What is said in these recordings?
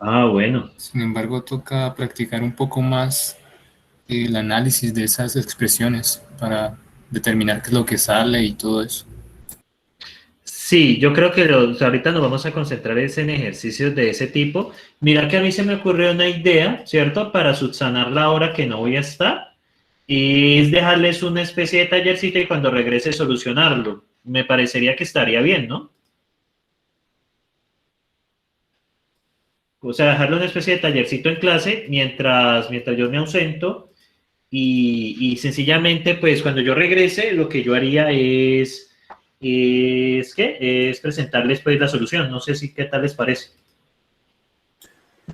Ah, bueno. Sin embargo, toca practicar un poco más el análisis de esas expresiones para determinar qué es lo que sale y todo eso. Sí, yo creo que ahorita nos vamos a concentrar es en ejercicios de ese tipo. Mira que a mí se me ocurrió una idea, ¿cierto? Para subsanar la hora que no voy a estar. Y es dejarles una especie de tallercito y cuando regrese solucionarlo. Me parecería que estaría bien, ¿no? O sea, dejarle una especie de tallercito en clase mientras yo me ausento y sencillamente, pues cuando yo regrese, lo que yo haría es presentarles pues la solución. No sé si qué tal les parece.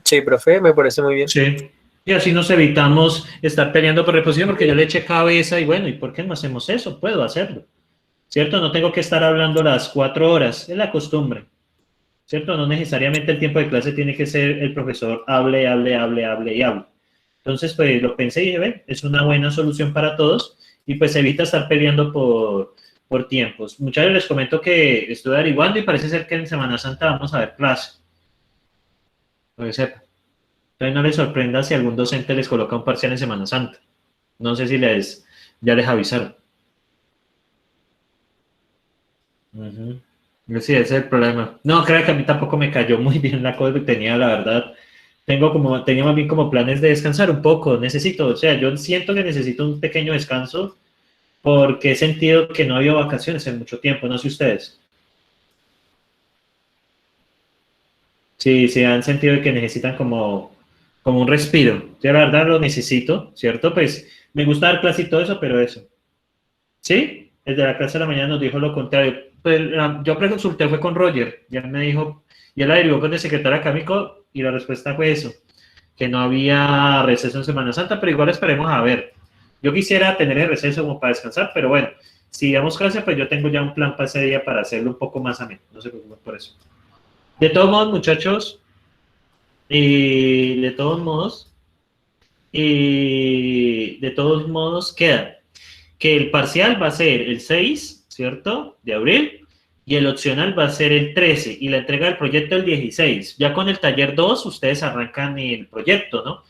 Sí, profe, me parece muy bien. Sí. Y así nos evitamos estar peleando por reposición porque yo le eché cabeza y bueno, ¿y por qué no hacemos eso? Puedo hacerlo, ¿cierto? No tengo que estar hablando las 4 horas, es la costumbre, ¿cierto? No necesariamente el tiempo de clase tiene que ser el profesor hable, hable, hable, hable y hable. Entonces, pues lo pensé y dije, ve, es una buena solución para todos y pues evita estar peleando por tiempos. Muchachos, les comento que estoy averiguando y parece ser que en Semana Santa vamos a ver clase, para que sepa. Entonces no les sorprenda si algún docente les coloca un parcial en Semana Santa. No sé si ya les avisaron. Ujú. Sí, ese es el problema. No, creo que a mí tampoco me cayó muy bien la cosa que tenía, la verdad. Tenía más bien como planes de descansar un poco. Necesito, o sea, yo siento que necesito un pequeño descanso porque he sentido que no ha habido vacaciones en mucho tiempo, no sé ustedes. Sí, sí, han sentido que necesitan como un respiro. Yo la verdad lo necesito, ¿cierto? Pues me gusta dar clase y todo eso, pero eso. Sí, el de la clase de la mañana nos dijo lo contrario. Pues, yo preconsulté, fue con Roger, ya me dijo, y él la derivó con el secretario académico y la respuesta fue eso, que no había receso en Semana Santa, pero igual esperemos a ver. Yo quisiera tener el receso como para descansar, pero bueno, si damos clase, pues yo tengo ya un plan para ese día para hacerlo un poco más ameno, no se preocupen por eso. De todos modos, muchachos, y de todos modos queda que el parcial va a ser el 6, ¿cierto? De abril, y el opcional va a ser el 13, y la entrega del proyecto el 16. Ya con el taller 2 ustedes arrancan el proyecto, ¿no?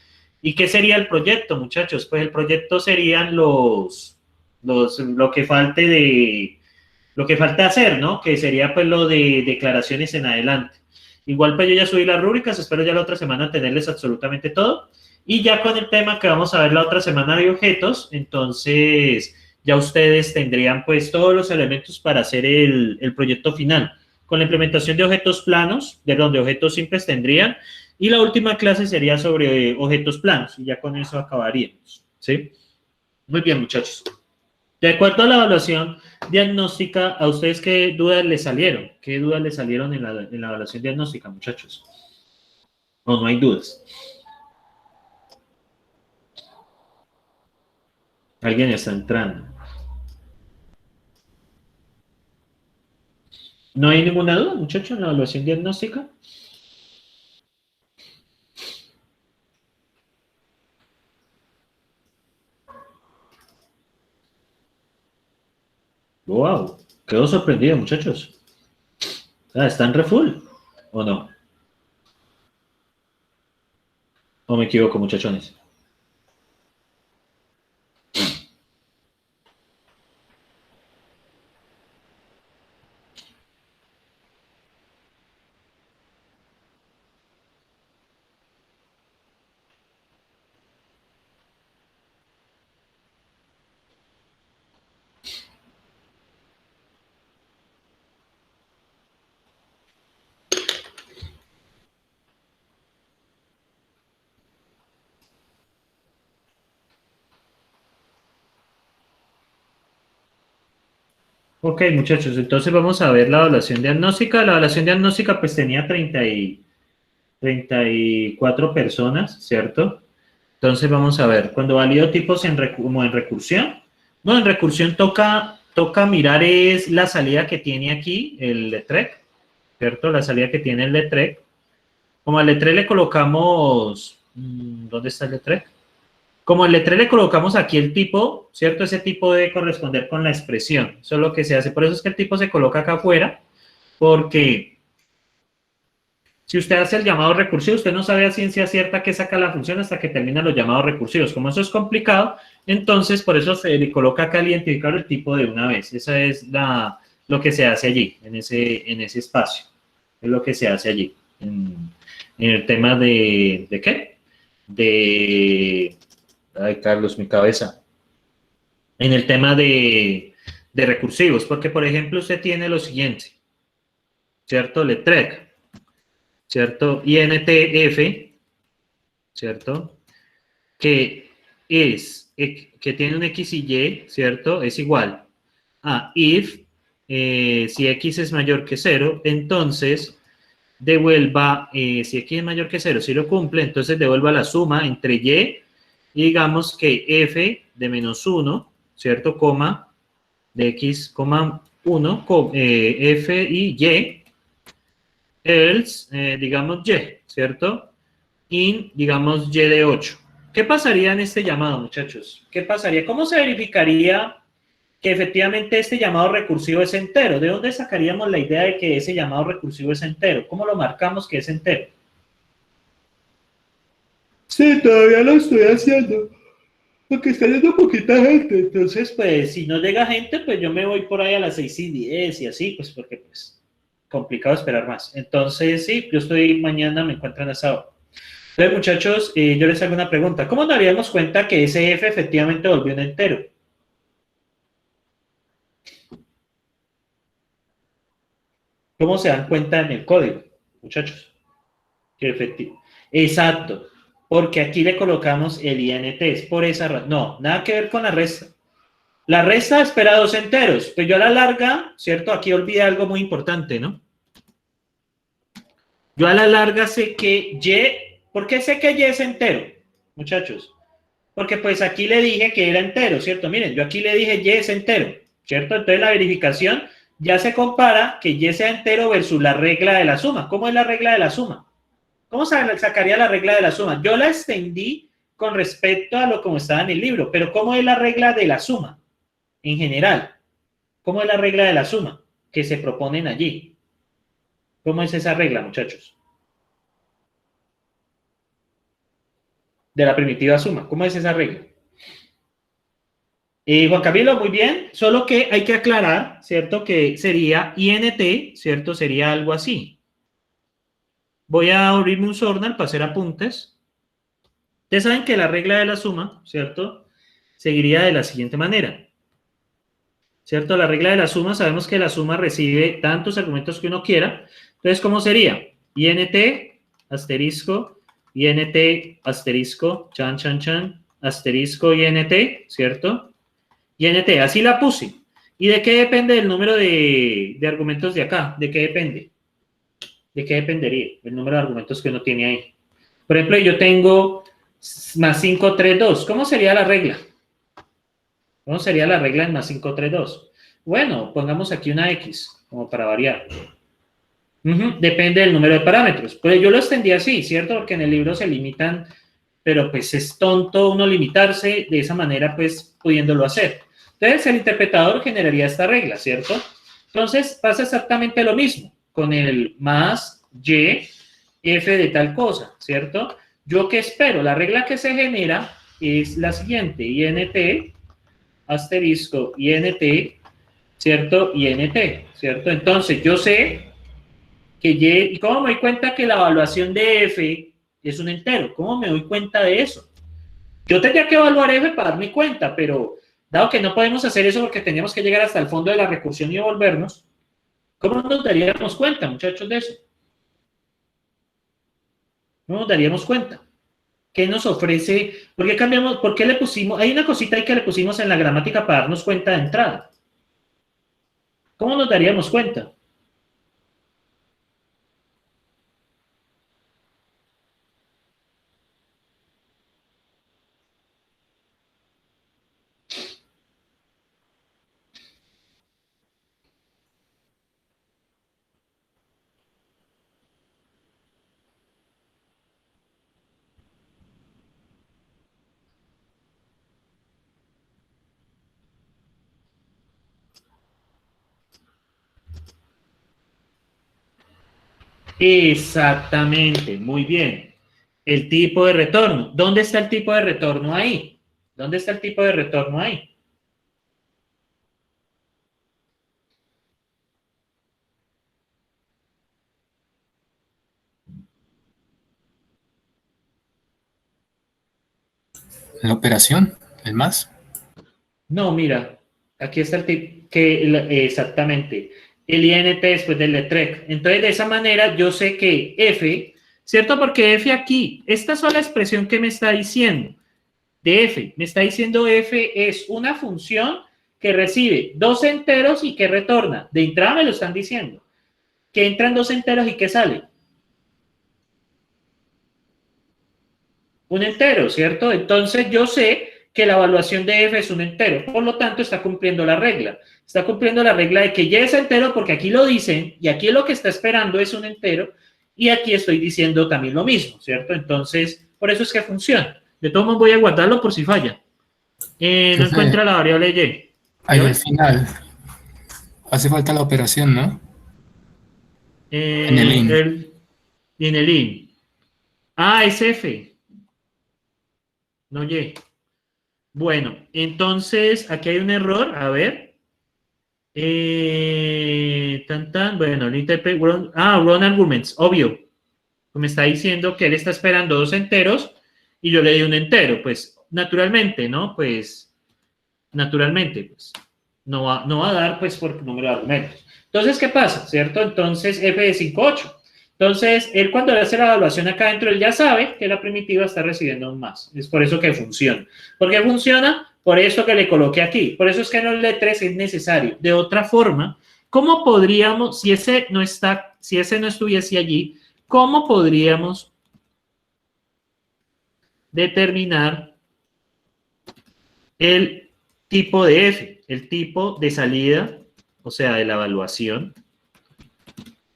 ¿Y qué sería el proyecto, muchachos? Pues el proyecto serían lo que lo que falta hacer, ¿no? Que sería pues lo de declaraciones en adelante. Igual pues yo ya subí las rúbricas, espero ya la otra semana tenerles absolutamente todo. Y ya con el tema que vamos a ver la otra semana de objetos, entonces ya ustedes tendrían pues todos los elementos para hacer el proyecto final. Con la implementación de objetos planos, de donde objetos simples tendrían, y la última clase sería sobre objetos planos, y ya con eso acabaríamos, ¿sí? Muy bien, muchachos. De acuerdo a la evaluación diagnóstica, ¿a ustedes qué dudas les salieron? ¿Qué dudas les salieron en la evaluación diagnóstica, muchachos? ¿O no hay dudas? Alguien está entrando. ¿No hay ninguna duda, muchachos, en la evaluación diagnóstica? Wow, quedo sorprendido, muchachos. Ah, ¿están re full? ¿O no? ¿O me equivoco, muchachones? Ok, muchachos, entonces vamos a ver la evaluación diagnóstica. La evaluación diagnóstica pues tenía 34 personas, ¿cierto? Entonces vamos a ver, cuando valido tipos como en recursión, bueno, en recursión toca mirar es la salida que tiene aquí el letrec, ¿cierto? La salida que tiene el letrec. Como al letrec le colocamos, ¿dónde está el letrec? Como al letrec le colocamos aquí el tipo, ¿cierto? Ese tipo debe corresponder con la expresión. Eso es lo que se hace. Por eso es que el tipo se coloca acá afuera, porque Si usted hace el llamado recursivo, usted no sabe a ciencia cierta qué saca la función hasta que termina los llamados recursivos. Como eso es complicado, entonces por eso se le coloca acá el identificador el tipo de una vez. Esa es lo que se hace allí, en ese espacio. Es lo que se hace allí. En el tema ¿de qué? Ay, Carlos, mi cabeza. En el tema de recursivos, porque por ejemplo usted tiene lo siguiente, ¿cierto? Letrec, ¿cierto? INTF, ¿cierto? Que que tiene un X y Y, ¿cierto? Es igual a if, si X es mayor que 0, entonces devuelva, si X es mayor que 0, si lo cumple, entonces devuelva la suma entre Y, y digamos que F de menos 1, ¿cierto? Coma, de X, 1, F y Y, else, digamos Y, ¿cierto? In, digamos, Y de 8. ¿Qué pasaría en este llamado, muchachos? ¿Qué pasaría? ¿Cómo se verificaría que efectivamente este llamado recursivo es entero? ¿De dónde sacaríamos la idea de que ese llamado recursivo es entero? ¿Cómo lo marcamos que es entero? Sí, todavía lo estoy haciendo, porque está yendo poquita gente. Entonces, pues, si no llega gente, pues yo me voy por ahí a las 6:10 y así, pues, porque, pues, complicado esperar más. Entonces, sí, yo estoy mañana, me encuentran a esa hora. Entonces, muchachos, yo les hago una pregunta. ¿Cómo nos daríamos cuenta que ese F efectivamente volvió un entero? ¿Cómo se dan cuenta en el código, muchachos? Que efectivo. Exacto, porque aquí le colocamos el INT, es por esa razón. No, nada que ver con la resta. La resta espera dos enteros. Pues yo a la larga, ¿cierto? Aquí olvidé algo muy importante, ¿no? Yo a la larga sé que Y, ¿por qué sé que Y es entero, muchachos? Porque pues aquí le dije que era entero, ¿cierto? Miren, yo aquí le dije Y es entero, ¿cierto? Entonces la verificación ya se compara que Y sea entero versus la regla de la suma. ¿Cómo es la regla de la suma? ¿Cómo sacaría la regla de la suma? Yo la extendí con respecto a lo como estaba en el libro, pero ¿cómo es la regla de la suma en general? ¿Cómo es la regla de la suma que se proponen allí? ¿Cómo es esa regla, muchachos? De la primitiva suma. ¿Cómo es esa regla? Juan Camilo, muy bien, solo que hay que aclarar, ¿cierto? Que sería INT, ¿cierto? Sería algo así. Voy a abrirme un journal para hacer apuntes. Ustedes saben que la regla de la suma, ¿cierto? Seguiría de la siguiente manera, ¿cierto? La regla de la suma, sabemos que la suma recibe tantos argumentos que uno quiera. Entonces, ¿cómo sería? INT, asterisco, INT, asterisco, chan, chan, chan, asterisco, INT, ¿cierto? INT, así la puse. ¿Y de qué depende el número de argumentos de acá? ¿De qué depende? ¿De qué dependería el número de argumentos que uno tiene ahí? Por ejemplo, yo tengo más 5, 3, 2. ¿Cómo sería la regla? ¿Cómo sería la regla en más 5, 3, 2? Bueno, pongamos aquí una X, como para variar. Depende del número de parámetros. Pues yo lo extendí así, ¿cierto? Porque en el libro se limitan, pero pues es tonto uno limitarse de esa manera, pues pudiéndolo hacer. Entonces el interpretador generaría esta regla, ¿cierto? Entonces pasa exactamente lo mismo con el más y f de tal cosa, ¿cierto? ¿Yo qué espero? La regla que se genera es la siguiente, int, asterisco, int, ¿cierto? Int, ¿cierto? Entonces yo sé que y ¿cómo me doy cuenta que la evaluación de f es un entero? ¿Cómo me doy cuenta de eso? Yo tendría que evaluar f para darme cuenta, pero dado que no podemos hacer eso porque teníamos que llegar hasta el fondo de la recursión y devolvernos, ¿cómo nos daríamos cuenta, muchachos, de eso? ¿Cómo nos daríamos cuenta? ¿Qué nos ofrece? ¿Por qué cambiamos? ¿Por qué le pusimos? Hay una cosita ahí que le pusimos en la gramática para darnos cuenta de entrada. ¿Cómo nos daríamos cuenta? Exactamente, muy bien. El tipo de retorno. ¿Dónde está el tipo de retorno ahí? ¿Dónde está el tipo de retorno ahí? La operación, el más. No, mira, aquí está el tipo, exactamente, el INT después del letrec. Entonces, de esa manera, yo sé que F, ¿cierto? Porque F aquí, esta sola expresión que me está diciendo, de F, me está diciendo F es una función que recibe dos enteros y que retorna. De entrada me lo están diciendo, que entran dos enteros y que sale un entero, ¿cierto? Entonces yo sé que la evaluación de F es un entero, por lo tanto está cumpliendo la regla. Está cumpliendo la regla de que Y es entero porque aquí lo dicen y aquí lo que está esperando es un entero y aquí estoy diciendo también lo mismo, ¿cierto? Entonces, por eso es que funciona. De todos modos voy a guardarlo por si falla. No encuentra la variable Y. Ahí al final hace falta la operación, ¿no? En el in. En el in. Ah, es F. No Y. Bueno, entonces aquí hay un error. A ver. Bueno, el interpret, run arguments, obvio. Me está diciendo que él está esperando dos enteros y yo le di un entero. Pues, naturalmente, ¿no? Pues, naturalmente, pues, no va a dar, pues, por número de argumentos. Entonces, ¿qué pasa? ¿Cierto? Entonces, F de 5,8. Entonces, él cuando le hace la evaluación acá adentro, él ya sabe que la primitiva está recibiendo un más. Es por eso que funciona. ¿Por qué funciona? Por eso que le coloqué aquí. Por eso es que en los letras es necesario. De otra forma, ¿cómo podríamos, si ese no estuviese allí, cómo podríamos determinar el tipo de F, el tipo de salida, o sea, de la evaluación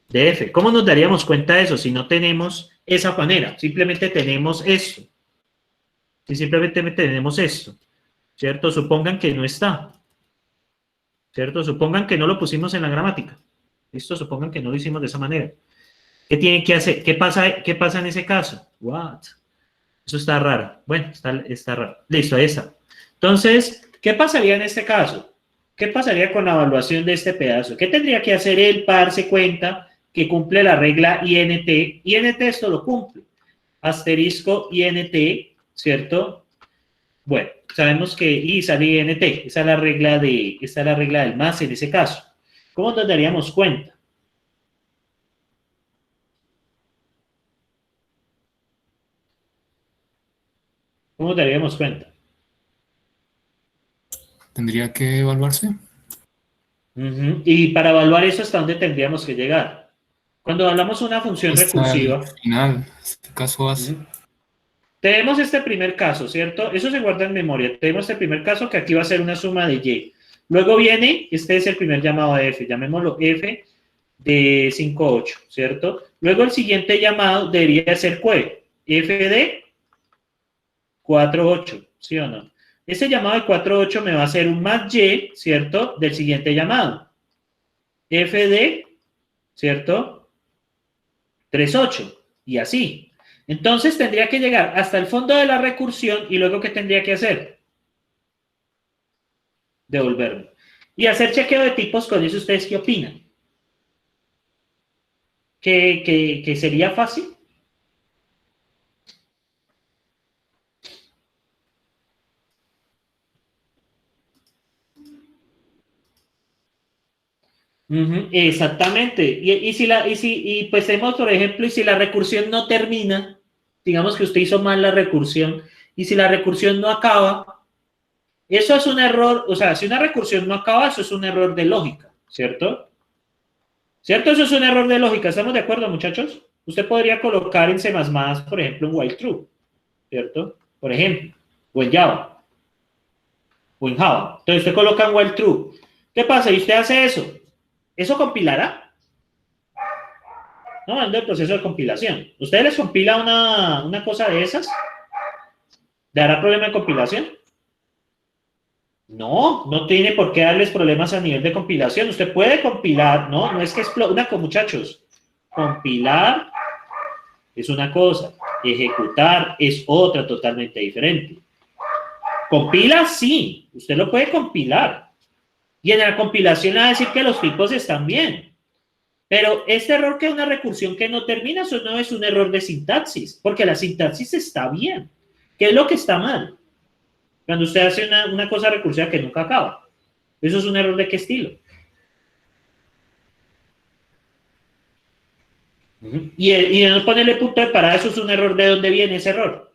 de F? ¿Cómo nos daríamos cuenta de eso si no tenemos esa manera? Simplemente tenemos esto. Si simplemente tenemos esto, ¿cierto? Supongan que no está, ¿cierto? Supongan que no lo pusimos en la gramática. ¿Listo? Supongan que no lo hicimos de esa manera. ¿Qué tienen que hacer? ¿Qué pasa en ese caso? What? Eso está raro. Bueno, está raro. Listo, ahí está. Entonces, ¿qué pasaría en este caso? ¿Qué pasaría con la evaluación de este pedazo? ¿Qué tendría que hacer él para darse cuenta que cumple la regla INT? INT esto lo cumple. Asterisco INT, ¿cierto? Bueno, sabemos que I sale INT. Esa es la regla del más en ese caso. ¿Cómo nos daríamos cuenta? ¿Cómo nos daríamos cuenta? Tendría que evaluarse. Y para evaluar eso, ¿hasta dónde tendríamos que llegar? Cuando hablamos de una función Hasta el recursiva, final, en este caso hace. tenemos este primer caso, ¿cierto? Eso se guarda en memoria. Tenemos este primer caso que aquí va a ser una suma de Y. Luego viene, este es el primer llamado de F, llamémoslo F de 5,8, ¿cierto? Luego el siguiente llamado debería ser ¿qué? F de 4,8, ¿sí o no? Ese llamado de 4,8 me va a hacer un más Y, ¿cierto? Del siguiente llamado. F de, ¿cierto? 3,8 y así. Entonces tendría que llegar hasta el fondo de la recursión y luego ¿qué tendría que hacer? Devolverlo. Y hacer chequeo de tipos con eso, ¿ustedes qué opinan? ¿Que sería fácil? Exactamente. Y pues tenemos, por ejemplo, y si la recursión no termina, digamos que usted hizo mal la recursión, y si la recursión no acaba, eso es un error, o sea, si una recursión no acaba, eso es un error de lógica, ¿cierto? ¿Cierto? Eso es un error de lógica, ¿estamos de acuerdo, muchachos? Usted podría colocar en C++, por ejemplo, un while true, ¿cierto? Por ejemplo, o en Java, o en Java. Entonces usted coloca un while true. ¿Qué pasa? Y usted hace eso. ¿Eso compilará? No, hablando del proceso de compilación. ¿Usted les compila una cosa de esas? ¿Dará problema de compilación? No, no tiene por qué darles problemas a nivel de compilación. Usted puede compilar, ¿no? No es que explote, muchachos. Compilar es una cosa, ejecutar es otra totalmente diferente. Compila, sí, usted lo puede compilar. Y en la compilación le va a decir que los tipos están bien. Pero este error que es una recursión que no termina, eso no es un error de sintaxis, porque la sintaxis está bien. ¿Qué es lo que está mal? Cuando usted hace una cosa recursiva que nunca acaba. ¿Eso es un error de qué estilo? Y no ponerle punto de parada, eso es un error. ¿De dónde viene ese error?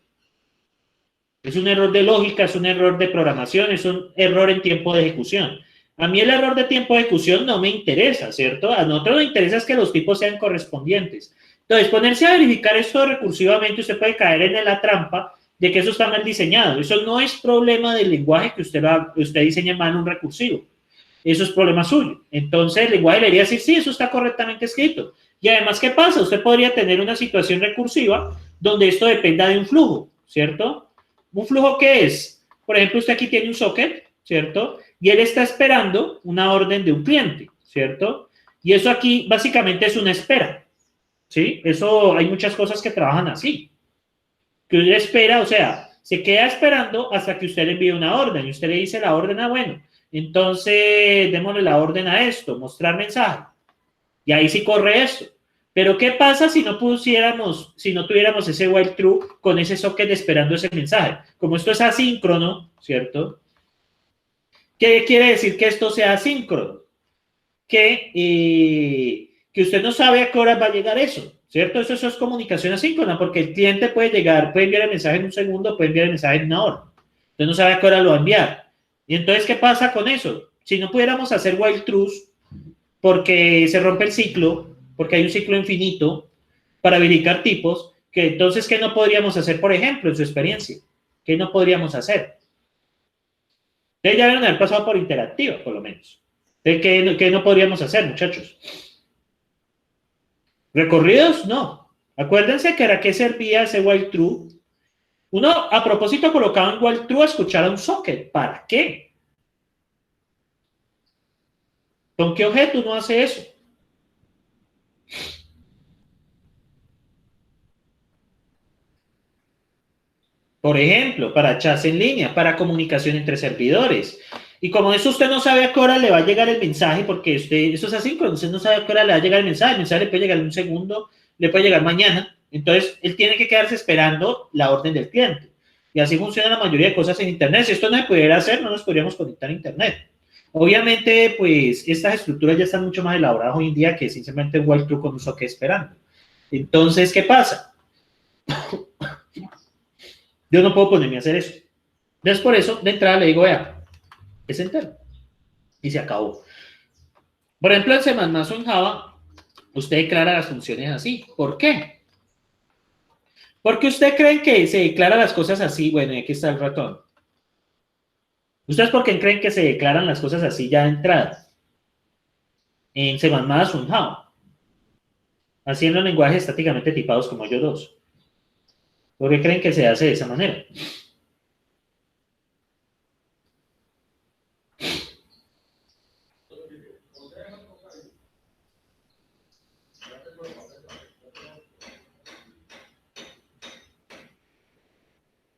Es un error de lógica, es un error de programación, es un error en tiempo de ejecución. A mí el error de tiempo de ejecución no me interesa, ¿cierto? A nosotros nos interesa es que los tipos sean correspondientes. Entonces, ponerse a verificar esto recursivamente, usted puede caer en la trampa de que eso está mal diseñado. Eso no es problema del lenguaje que usted diseña en mano un recursivo. Eso es problema suyo. Entonces, el lenguaje le debería decir, sí, eso está correctamente escrito. Y además, ¿qué pasa? Usted podría tener una situación recursiva donde esto dependa de un flujo, ¿cierto? ¿Un flujo qué es? Por ejemplo, usted aquí tiene un socket, ¿cierto? Y él está esperando una orden de un cliente, ¿cierto? Y eso aquí básicamente es una espera, ¿sí? Eso hay muchas cosas que trabajan así. Que usted espera, o sea, se queda esperando hasta que usted le envíe una orden. Y usted le dice la orden, bueno, entonces démosle la orden a esto, mostrar mensaje. Y ahí sí corre esto. Pero ¿qué pasa si no tuviéramos ese while true con ese socket esperando ese mensaje? Como esto es asíncrono, ¿cierto? ¿Qué quiere decir que esto sea asíncrono? Que usted no sabe a qué hora va a llegar eso, ¿cierto? Eso es comunicación asíncrona, porque el cliente puede enviar el mensaje en un segundo, puede enviar el mensaje en una hora. Usted no sabe a qué hora lo va a enviar. Y entonces, ¿qué pasa con eso? Si no pudiéramos hacer while trues, porque se rompe el ciclo, porque hay un ciclo infinito para verificar tipos, que entonces, ¿qué no podríamos hacer, por ejemplo, en su experiencia? ¿Qué no podríamos hacer? Ustedes ya deben haber pasado por interactiva, por lo menos. ¿Qué no podríamos hacer, muchachos? ¿Recorridos? No. Acuérdense que era que servía ese while true. Uno, a propósito, colocaba en while true a escuchar a un socket. ¿Para qué? ¿Con qué objeto uno hace eso? Por ejemplo, para chats en línea, para comunicación entre servidores. Y como eso usted no sabe a qué hora le va a llegar el mensaje, porque eso es asíncrono, usted no sabe a qué hora le va a llegar el mensaje le puede llegar en un segundo, le puede llegar mañana. Entonces, él tiene que quedarse esperando la orden del cliente. Y así funciona la mayoría de cosas en Internet. Si esto no se pudiera hacer, no nos podríamos conectar a Internet. Obviamente, pues, estas estructuras ya están mucho más elaboradas hoy en día que simplemente un while true con un socket esperando. Entonces, ¿qué pasa? Yo no puedo ponerme a hacer eso. Entonces, por eso, de entrada le digo, vea, es entero. Y se acabó. Por ejemplo, en C++ o en Java, usted declara las funciones así. ¿Por qué? Porque usted cree que se declaran las cosas así. Bueno, y aquí está el ratón. ¿Ustedes por qué creen que se declaran las cosas así ya de entrada? En C++ o en Java. Haciendo lenguajes estáticamente tipados como yo dos. ¿Por qué creen que se hace de esa manera?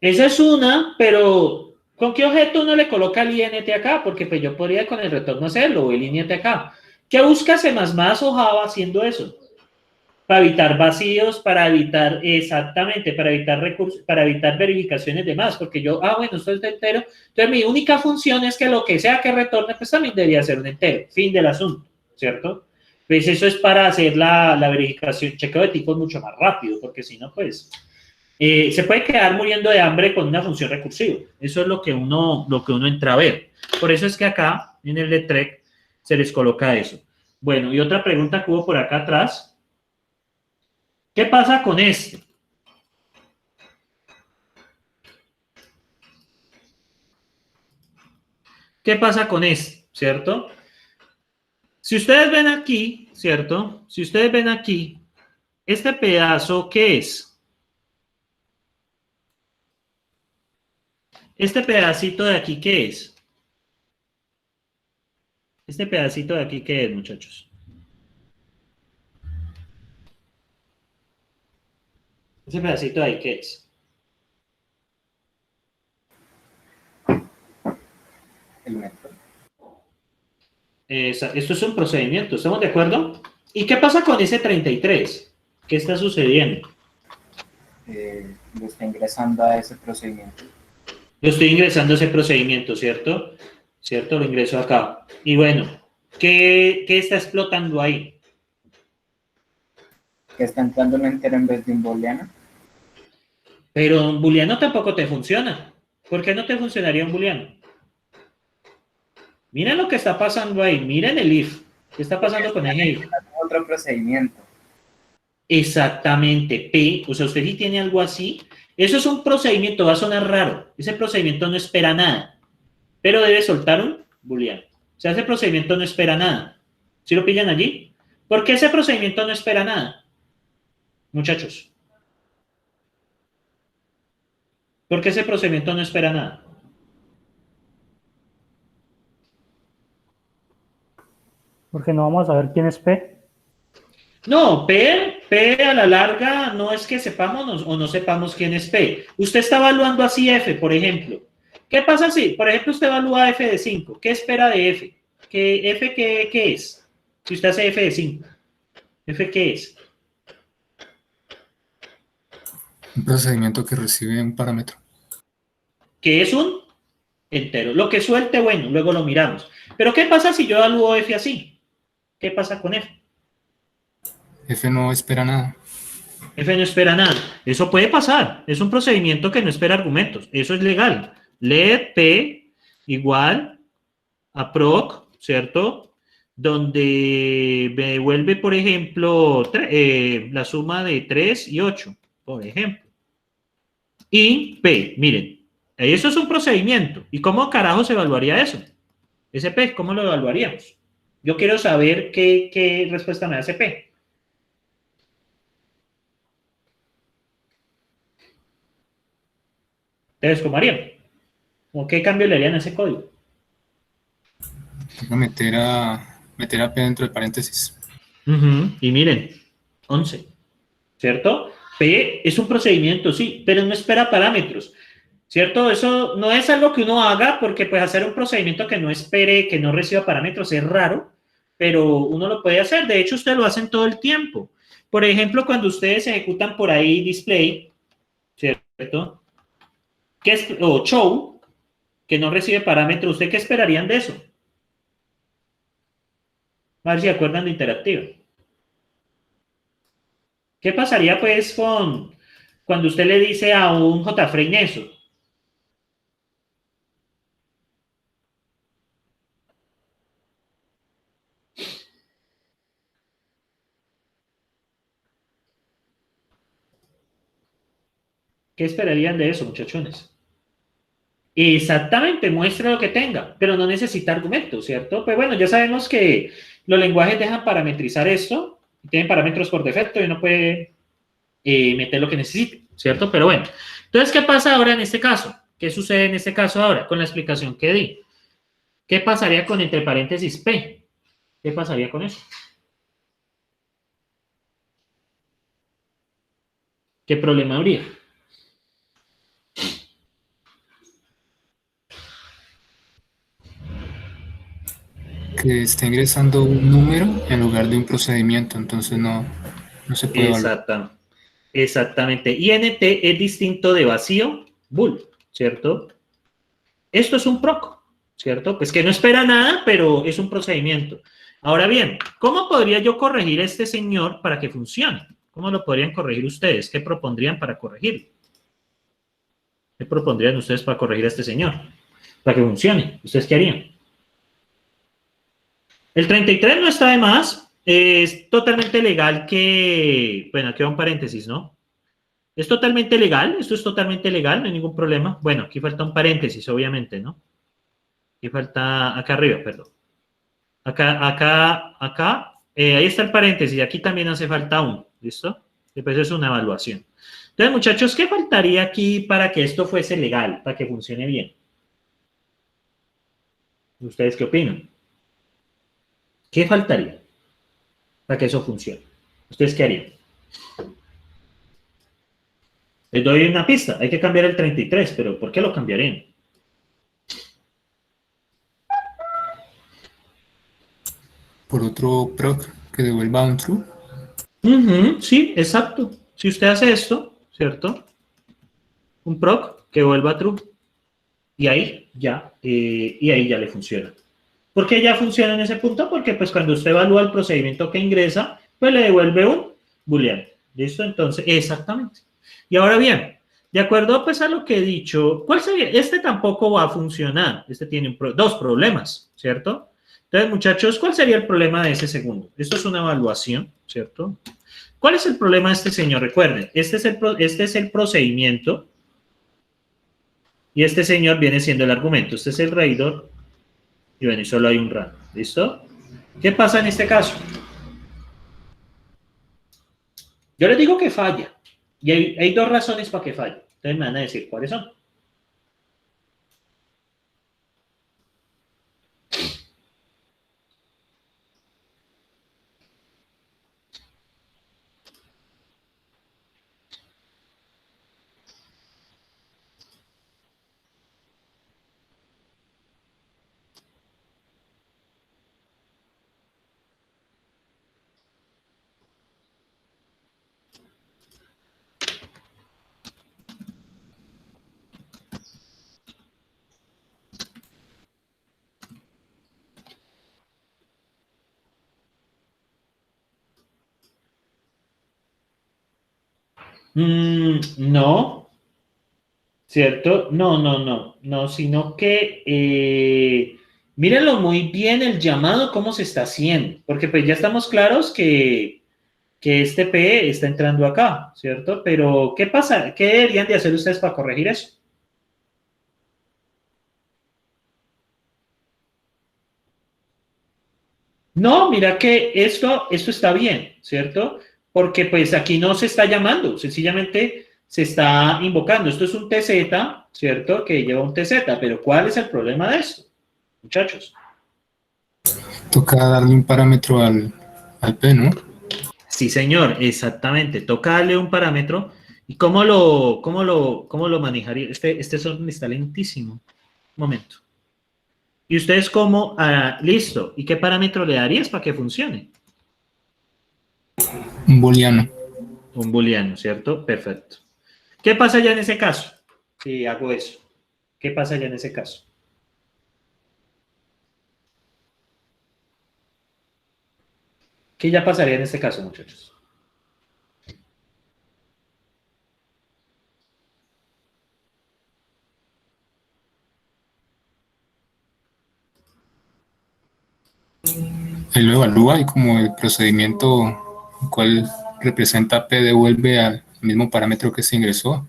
Esa es una, pero ¿con qué objeto uno le coloca el int acá? Porque pues yo podría con el retorno hacerlo, o el int acá. ¿Qué busca C++ o Java haciendo eso? Para evitar vacíos, para evitar, exactamente, para evitar recursos, para evitar verificaciones de más, porque yo, bueno, esto es de entero. Entonces mi única función es que lo que sea que retorne, pues también debería ser un entero. Fin del asunto, ¿cierto? Pues eso es para hacer la verificación, chequeo de tipos mucho más rápido, porque si no, pues... se puede quedar muriendo de hambre con una función recursiva. Eso es lo que uno entra a ver. Por eso es que acá, en el de Trek, se les coloca eso. Bueno, y otra pregunta que hubo por acá atrás. ¿Qué pasa con este? ¿Qué pasa con este? ¿Cierto? Si ustedes ven aquí, ¿cierto? Si ustedes ven aquí, este pedazo, ¿qué es? Este pedacito de aquí, ¿qué es? Este pedacito de aquí, ¿qué es, muchachos? Ese pedacito de ahí, ¿qué es? El método. Esto es un procedimiento, ¿estamos de acuerdo? ¿Y qué pasa con ese 33? ¿Qué está sucediendo? Lo está ingresando a ese procedimiento. Yo estoy ingresando ese procedimiento, ¿cierto? ¿Cierto? Lo ingreso acá. Y bueno, ¿qué está explotando ahí? Que está entrando un entero en vez de un booleano. Pero un booleano tampoco te funciona. ¿Por qué no te funcionaría un booleano? Miren lo que está pasando ahí. Miren el if. ¿Qué está pasando con el if? Otro procedimiento. Exactamente, P, o sea, usted sí tiene algo así, eso es un procedimiento, va a sonar raro, ese procedimiento no espera nada, pero debe soltar un booleano, o sea, ese procedimiento no espera nada, ¿sí lo pillan allí? ¿Por qué ese procedimiento no espera nada? Muchachos, ¿por qué ese procedimiento no espera nada? Porque no vamos a saber quién es P. No, P a la larga no es que sepamos o no sepamos quién es P. Usted está evaluando así F, por ejemplo. ¿Qué pasa si, por ejemplo, usted evalúa F de 5? ¿Qué espera de F? ¿Qué es? Si usted hace F de 5, ¿F qué es? Un procedimiento que recibe un parámetro. ¿Qué es un entero? Lo que suelte, bueno, luego lo miramos. Pero ¿qué pasa si yo evalúo F así? ¿Qué pasa con F? F no espera nada. F no espera nada. Eso puede pasar. Es un procedimiento que no espera argumentos. Eso es legal. Let P igual a proc, ¿cierto? Donde me devuelve, por ejemplo, la suma de 3 y 8, por ejemplo. Y P, miren, eso es un procedimiento. ¿Y cómo carajo se evaluaría eso? Ese P, ¿cómo lo evaluaríamos? Yo quiero saber qué respuesta me da ese P. Entonces, ¿cómo harían? ¿O qué cambio le harían a ese código? Voy a meter a P dentro de paréntesis. Y miren, 11, ¿cierto? P es un procedimiento, sí, pero no espera parámetros, ¿cierto? Eso no es algo que uno haga porque pues hacer un procedimiento que no espere, que no reciba parámetros es raro, pero uno lo puede hacer. De hecho, ustedes lo hacen todo el tiempo. Por ejemplo, cuando ustedes ejecutan por ahí display, ¿cierto? O show, que no recibe parámetros, ¿usted qué esperarían de eso? A ver si acuerdan de interactiva. ¿Qué pasaría pues con cuando usted le dice a un JFrame eso? ¿Qué esperarían de eso, muchachones? Exactamente, muestre lo que tenga, pero no necesita argumentos, ¿cierto? Pues bueno, ya sabemos que los lenguajes dejan parametrizar esto, tienen parámetros por defecto y uno puede meter lo que necesite, ¿cierto? Pero bueno, entonces, ¿qué pasa ahora en este caso? ¿Qué sucede en este caso ahora con la explicación que di? ¿Qué pasaría con entre paréntesis P? ¿Qué pasaría con eso? ¿Qué problema habría? Que está ingresando un número en lugar de un procedimiento, entonces no se puede evaluar. Exactamente. INT es distinto de vacío, bool, ¿cierto? Esto es un proc, ¿cierto? Pues que no espera nada, pero es un procedimiento. Ahora bien, ¿cómo podría yo corregir a este señor para que funcione? ¿Cómo lo podrían corregir ustedes? ¿Qué propondrían para corregirlo? ¿Qué propondrían ustedes para corregir a este señor? Para que funcione. ¿Ustedes qué harían? El 33 no está de más. Es totalmente legal que... Bueno, aquí va un paréntesis, ¿no? Es totalmente legal. Esto es totalmente legal, no hay ningún problema. Bueno, aquí falta un paréntesis, obviamente, ¿no? Aquí falta... Acá arriba, perdón. Acá. Ahí está el paréntesis. Aquí también hace falta un. ¿Listo? Después es una evaluación. Entonces, muchachos, ¿qué faltaría aquí para que esto fuese legal, para que funcione bien? ¿Ustedes qué opinan? ¿Qué faltaría para que eso funcione? ¿Ustedes qué harían? Les doy una pista, hay que cambiar el 33, pero ¿por qué lo cambiarían? Por otro proc que devuelva un true. Ujú, sí, exacto. Si usted hace esto, ¿cierto? Un proc que vuelva true. Y ahí ya le funciona. ¿Por qué ya funciona en ese punto? Porque pues cuando usted evalúa el procedimiento que ingresa, pues le devuelve un booleano. ¿Listo? Entonces, exactamente. Y ahora bien, de acuerdo pues a lo que he dicho, ¿cuál sería? Este tampoco va a funcionar. Este tiene dos problemas, ¿cierto? Entonces, muchachos, ¿cuál sería el problema de ese segundo? Esto es una evaluación, ¿cierto? ¿Cuál es el problema de este señor? Recuerden, este es el procedimiento y este señor viene siendo el argumento. Este es el reidor y bueno, y solo hay un rango. ¿Listo? ¿Qué pasa en este caso? Yo les digo que falla. Y hay dos razones para que falle. Entonces me van a decir cuáles son. No, ¿cierto? No, sino que mírenlo muy bien el llamado, cómo se está haciendo, porque pues ya estamos claros que este P está entrando acá, ¿cierto? Pero, ¿qué pasa? ¿Qué deberían de hacer ustedes para corregir eso? No, mira que esto está bien, ¿cierto? Porque pues aquí no se está llamando, sencillamente se está invocando. Esto es un TZ, ¿cierto? Que lleva un TZ, pero ¿cuál es el problema de esto, muchachos? Toca darle un parámetro al P, ¿no? Sí, señor, exactamente. Toca darle un parámetro. ¿Y cómo lo manejaría? Este software está lentísimo. Un momento. ¿Y ustedes cómo? Listo. ¿Y qué parámetro le darías para que funcione? Un booleano. Un booleano, ¿cierto? Perfecto. ¿Qué pasa ya en ese caso? Si hago eso. ¿Qué pasa ya en ese caso? ¿Qué ya pasaría en este caso, muchachos? Él lo evalúa y como el procedimiento el cual representa P devuelve al mismo parámetro que se ingresó,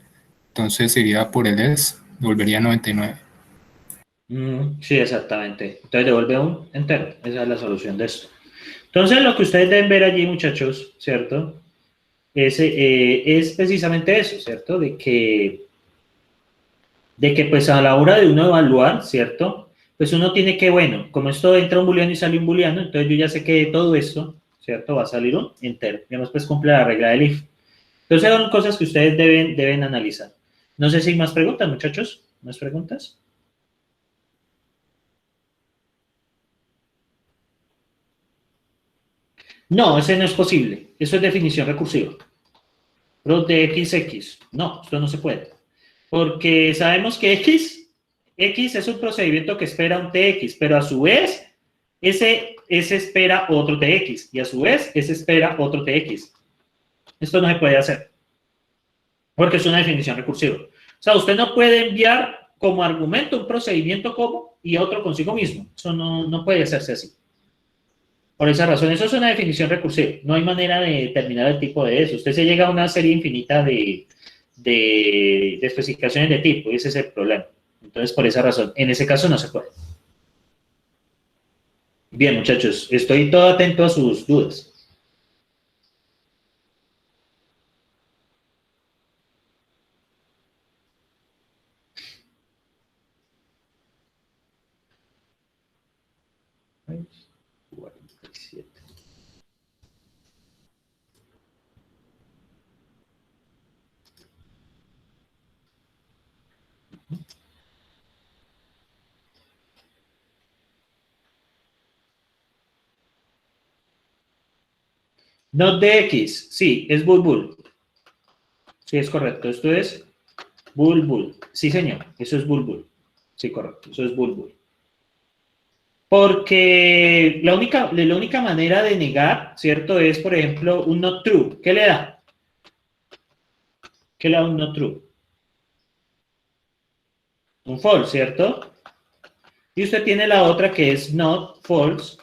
entonces iría por el ES, devolvería 99. Sí, exactamente. Entonces devuelve un entero. Esa es la solución de esto. Entonces, lo que ustedes deben ver allí, muchachos, ¿cierto? Es precisamente eso, ¿cierto? De que pues a la hora de uno evaluar, ¿cierto? Pues uno tiene que, bueno, como esto entra un booleano y sale un booleano, entonces yo ya sé que de todo esto, ¿cierto? Va a salir un entero. Digamos, pues cumple la regla del if. Entonces son cosas que ustedes deben analizar. No sé si hay más preguntas, muchachos. ¿Más preguntas? No, ese no es posible. Eso es definición recursiva. Pero de XX, no, esto no se puede. Porque sabemos que X es un procedimiento que espera un TX, pero a su vez, ese espera otro TX, y a su vez, ese espera otro TX. Esto no se puede hacer, porque es una definición recursiva. O sea, usted no puede enviar como argumento un procedimiento como y otro consigo mismo. Eso no puede hacerse así. Por esa razón, eso es una definición recursiva. No hay manera de determinar el tipo de eso. Usted se llega a una serie infinita de especificaciones de tipo, y ese es el problema. Entonces, por esa razón, en ese caso no se puede. Bien, muchachos, estoy todo atento a sus dudas. Ay, 47. Not de X, sí, es bulbul. Sí, es correcto. Esto es bulbul. Sí, señor, eso es bulbul. Sí, correcto, eso es bulbul. Porque la única manera de negar, ¿cierto? Es, por ejemplo, un not true. ¿Qué le da? ¿Qué le da un not true? Un false, ¿cierto? Y usted tiene la otra que es not false,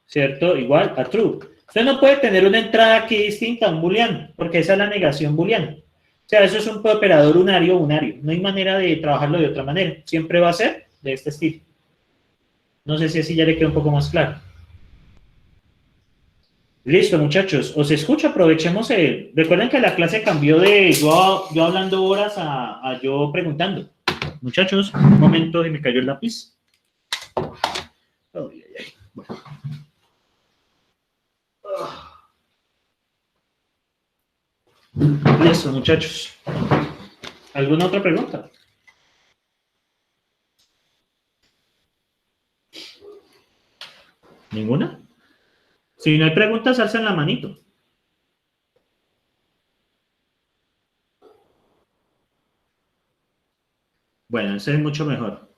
¿cierto? Igual a true. Usted no puede tener una entrada aquí distinta a un booleano, porque esa es la negación booleana. O sea, eso es un operador unario. No hay manera de trabajarlo de otra manera. Siempre va a ser de este estilo. No sé si así ya le queda un poco más claro. Listo, muchachos. ¿Os escucha? Aprovechemos el... Recuerden que la clase cambió de yo hablando horas a yo preguntando. Muchachos, un momento, y me cayó el lápiz. Ay, ay, ay. Bueno. Listo, muchachos. ¿Alguna otra pregunta? ¿Ninguna? Si no hay preguntas, alzan la manito. Bueno, ese es mucho mejor.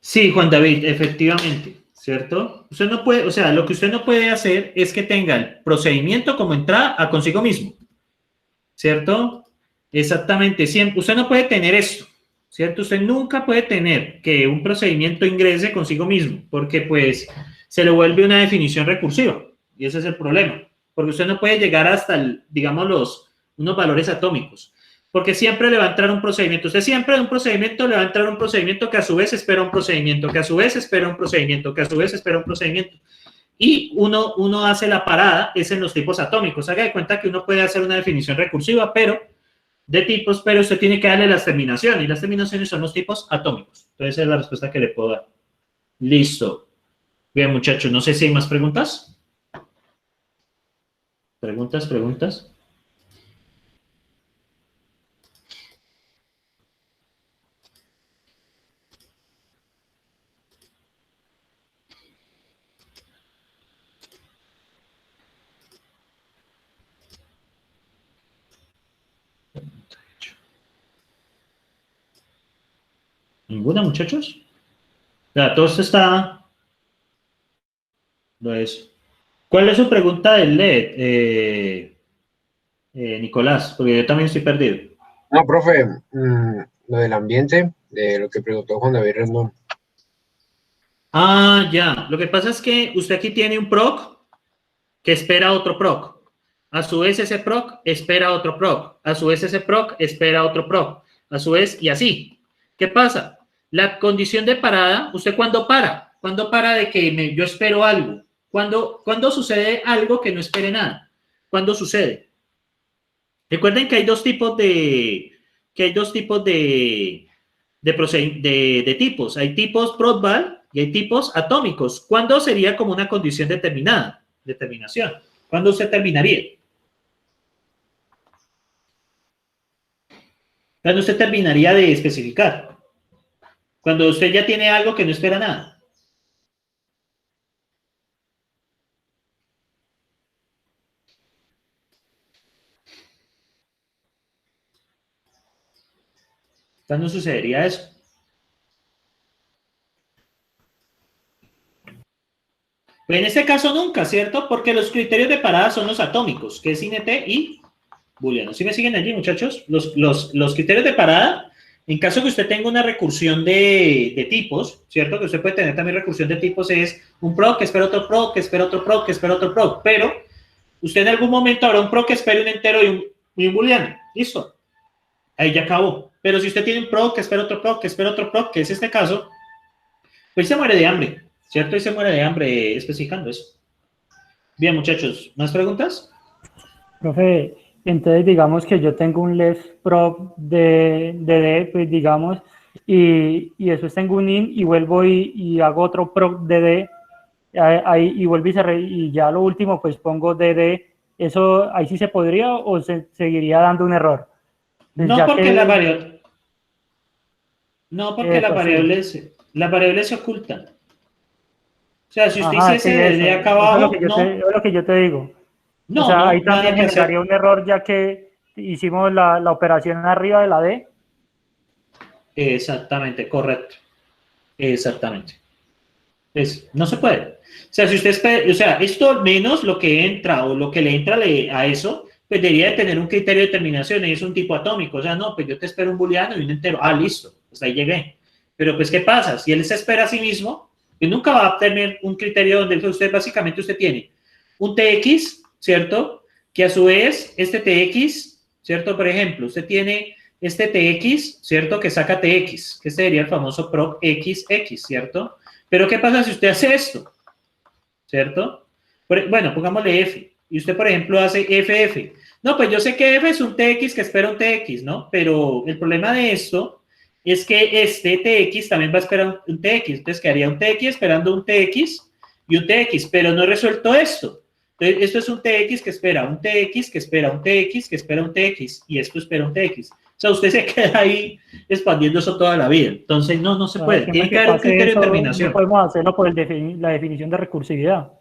Sí, Juan David, efectivamente, ¿cierto? Usted no puede, o sea, lo que usted no puede hacer es que tenga el procedimiento como entrada a consigo mismo, ¿cierto? Exactamente, siempre, usted no puede tener esto, ¿cierto? Usted nunca puede tener que un procedimiento ingrese consigo mismo, porque pues se le vuelve una definición recursiva, y ese es el problema, porque usted no puede llegar hasta, digamos, unos valores atómicos, porque siempre le va a entrar un procedimiento. Usted siempre de un procedimiento le va a entrar un procedimiento que a su vez espera un procedimiento, que a su vez espera un procedimiento, que a su vez espera un procedimiento. Y uno hace la parada, es en los tipos atómicos. Haga de cuenta que uno puede hacer una definición recursiva, pero de tipos, pero usted tiene que darle las terminaciones, y las terminaciones son los tipos atómicos. Entonces, esa es la respuesta que le puedo dar. Listo. Bien, muchachos, no sé si hay más preguntas. ¿Preguntas? ¿Ninguna, muchachos? Ya, todo esto está... No es... ¿Cuál es su pregunta del LED, Nicolás? Porque yo también estoy perdido. No, profe, lo del ambiente, de lo que preguntó Juan David Rendón. Ah, ya. Lo que pasa es que usted aquí tiene un proc que espera otro proc. A su vez ese proc espera otro proc. A su vez ese proc espera otro proc. A su vez y así. ¿Qué pasa? La condición de parada, ¿usted cuándo para? ¿Cuándo para de que yo espero algo? ¿Cuándo sucede algo que no espere nada? ¿Cuándo sucede? Recuerden que hay dos tipos de tipos. Hay tipos Prodval y hay tipos atómicos. ¿Cuándo sería como una condición determinada? Determinación. ¿Cuándo usted terminaría? ¿Cuándo usted terminaría de especificar? Cuando usted ya tiene algo que no espera nada. ¿Cuándo sucedería eso? En este caso nunca, ¿cierto? Porque los criterios de parada son los atómicos, que es INT y booleano. ¿Sí me siguen allí, muchachos? Los criterios de parada, en caso que usted tenga una recursión de tipos, ¿cierto? Que usted puede tener también recursión de tipos, es un proc que espera otro proc, que espera otro proc, que espera otro proc, pero usted en algún momento habrá un proc que espere un entero y un booleano. ¿Listo? Ahí ya acabó. Pero si usted tiene un proc que espera otro proc, que espera otro proc, que es este caso, pues se muere de hambre, ¿cierto? Y se muere de hambre especificando eso. Bien, muchachos, ¿más preguntas? Profe, entonces digamos que yo tengo un left prop de D, pues digamos, y después tengo un in y vuelvo y hago otro prop de D, ahí y vuelvo y ya lo último pues pongo DD ¿eso ahí sí se podría o se seguiría dando un error? Pues No ya porque que- la variable, no porque Eso, sí. las variables se ocultan. O sea, si usted Ajá, sí, hiciese de acá abajo, es lo que yo te digo. O no, sea, ahí nada también que generaría hacer. un error ya que hicimos la operación arriba de la D. Exactamente, correcto. Exactamente. No se puede. O sea, si usted o sea, esto menos lo que entra o lo que le entra a eso, pues debería de tener un criterio de determinación y es un tipo atómico. O sea, no, pues yo te espero un booleano y un entero. Ah, listo, hasta ahí llegué. Pero pues, ¿qué pasa? Si él se espera a sí mismo, pues nunca va a tener un criterio donde usted tiene un TX, ¿cierto? Que a su vez, este TX, ¿cierto? Por ejemplo, usted tiene este TX, ¿cierto? Que saca TX, que este sería el famoso proc XX, ¿cierto? Pero ¿qué pasa si usted hace esto? ¿Cierto? Bueno, pongámosle F. Y usted, por ejemplo, hace FF. No, pues yo sé que F es un TX que espera un TX, ¿no? Pero el problema de esto es que este TX también va a esperar un TX. Entonces quedaría un TX esperando un TX y un TX, pero no he resuelto esto. Entonces, esto es un TX que espera un TX, que espera un TX, que espera un TX, y esto espera un TX. O sea, usted se queda ahí expandiendo eso toda la vida. Entonces, no se puede. Siempre Tiene que que haber un pase criterio de eso, no determinación. podemos hacerlo por la definición de recursividad.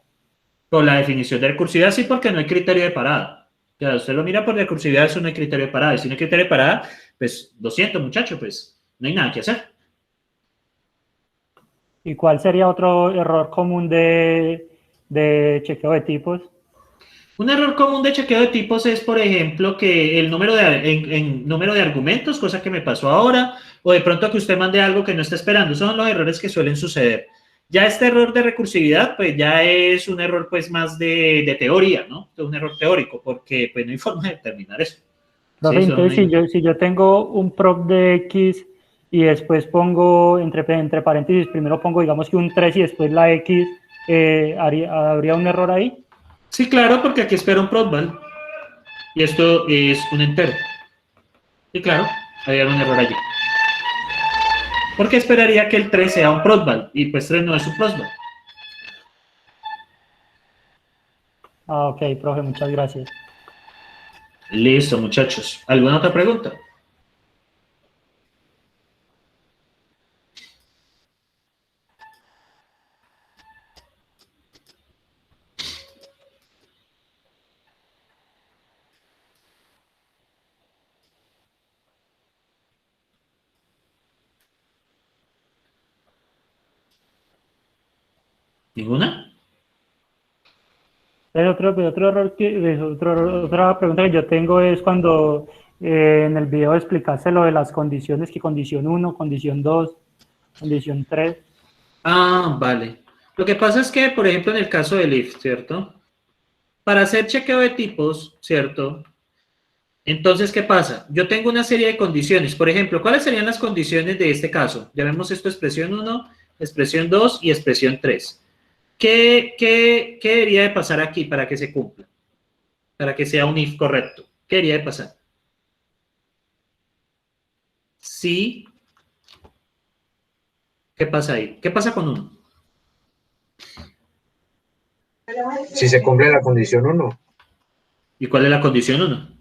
Por la definición de recursividad, sí, porque no hay criterio de parada. O sea, usted lo mira por recursividad, eso no hay criterio de parada. Y si no hay criterio de parada, pues, lo siento, muchacho, pues, no hay nada que hacer. ¿Y cuál sería otro error común de chequeo de tipos? Un error común de chequeo de tipos es, por ejemplo, que el número en número de argumentos, cosa que me pasó ahora, o de pronto que usted mande algo que no está esperando. Son los errores que suelen suceder. Ya este error de recursividad, pues ya es un error pues más de teoría, ¿no? Es un error teórico, porque pues no hay forma de determinar eso. Profe, Sí, entonces si yo tengo un prop de X y después pongo entre paréntesis, primero pongo digamos que un 3 y después la X, ¿habría un error ahí? sí, claro, porque aquí espera un probval y esto es un entero. Sí, claro, había un error allí. ¿Por qué esperaría que el 3 sea un probval? Y pues 3 no es un probval. Ah, ok, profe, muchas gracias. Listo, muchachos. ¿Alguna otra pregunta? ¿Ninguna? Otro error otra pregunta que yo tengo es cuando en el video explicaste lo de las condiciones, que condición 1, condición 2, condición 3. Ah, vale. Lo que pasa es que, por ejemplo, en el caso del if, ¿cierto? Para hacer chequeo de tipos, ¿cierto? Entonces, ¿qué pasa? Yo tengo una serie de condiciones. Por ejemplo, ¿cuáles serían las condiciones de este caso? Llamemos esto expresión 1, expresión 2 y expresión 3. ¿Qué debería de pasar aquí para que se cumpla? Para que sea un if correcto. ¿Qué debería de pasar? Sí. ¿Qué pasa ahí? ¿Qué pasa con 1? Si se cumple la condición 1. ¿Y cuál es la condición 1?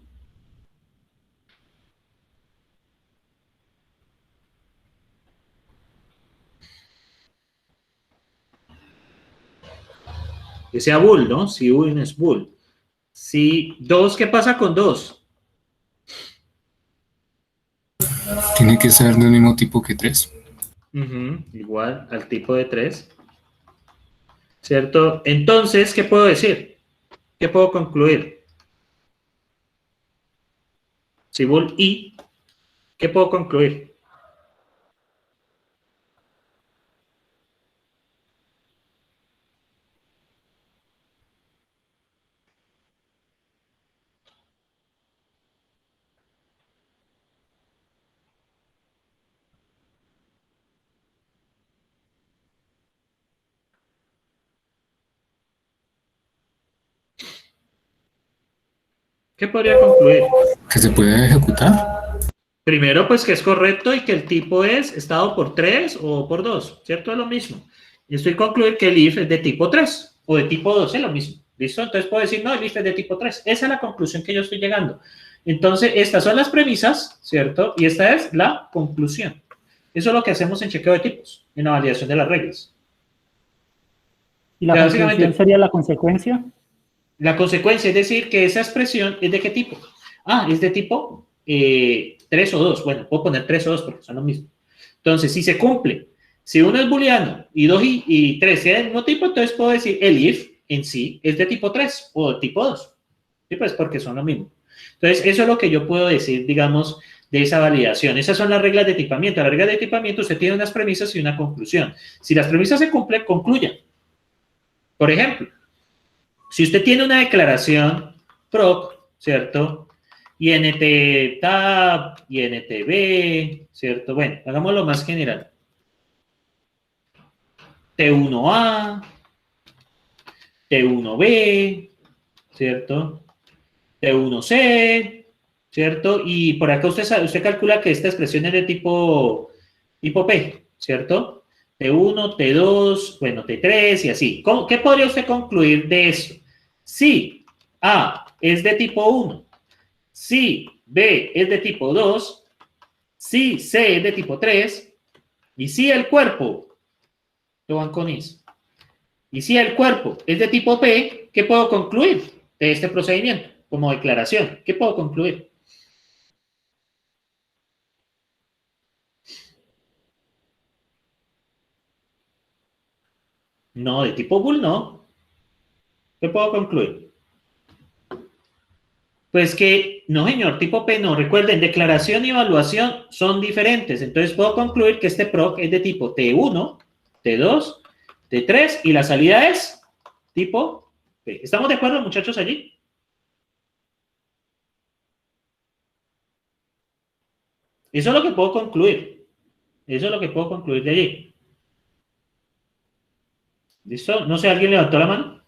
Que sea bool, ¿no? Si 1 es bool. Si 2, ¿qué pasa con 2? Tiene que ser del mismo tipo que 3. Igual al tipo de 3. ¿Cierto? Entonces, ¿qué puedo decir? ¿Qué puedo concluir? Si bool y, ¿qué puedo concluir? ¿Qué podría concluir? Que se puede ejecutar. Primero, pues que es correcto y que el tipo es estado por 3 o por 2, ¿cierto? Es lo mismo. Y estoy concluir que el if es de tipo 3 o de tipo 2, es lo mismo. ¿Listo? Entonces puedo decir, no, el if es de tipo 3. Esa es la conclusión que yo estoy llegando. Entonces, estas son las premisas, ¿cierto? Y esta es la conclusión. Eso es lo que hacemos en chequeo de tipos, en la validación de las reglas. ¿Y la Pero conclusión básicamente, sería la consecuencia? la consecuencia es decir que esa expresión es de qué tipo. Ah, es de tipo 3 o 2. Bueno, puedo poner 3 o 2 porque son lo mismo. Entonces, si se cumple, si uno es booleano y 2 y 3 sea del mismo tipo, entonces puedo decir el if en sí es de tipo 3 o de tipo 2. Sí, pues porque son lo mismo. Entonces, eso es lo que yo puedo decir, digamos, de esa validación. Esas son las reglas de tipamiento. Las reglas de tipamiento, usted tiene unas premisas y una conclusión. Si las premisas se cumplen, concluyan. Por ejemplo, si usted tiene una declaración proc, ¿cierto? INT tab, INTB, ¿cierto? Bueno, hagámoslo más general. T1A, T1B, ¿cierto? T1C, ¿cierto? Y por acá usted calcula que esta expresión es de tipo P, ¿cierto? T1, T2, bueno, T3 y así. ¿Qué podría usted concluir de esto? Si A es de tipo 1, si B es de tipo 2, si C es de tipo 3, y si el cuerpo, lo van con is, y si el cuerpo es de tipo P, ¿qué puedo concluir de este procedimiento? Como declaración, ¿qué puedo concluir? No, de tipo bool no. ¿Qué puedo concluir? Pues que, no señor, tipo P no. Recuerden, declaración y evaluación son diferentes. Entonces puedo concluir que este proc es de tipo T1, T2, T3 y la salida es tipo P. ¿Estamos de acuerdo, muchachos, allí? Eso es lo que puedo concluir. Eso es lo que puedo concluir de allí. ¿Listo? No sé, ¿alguien levantó la mano?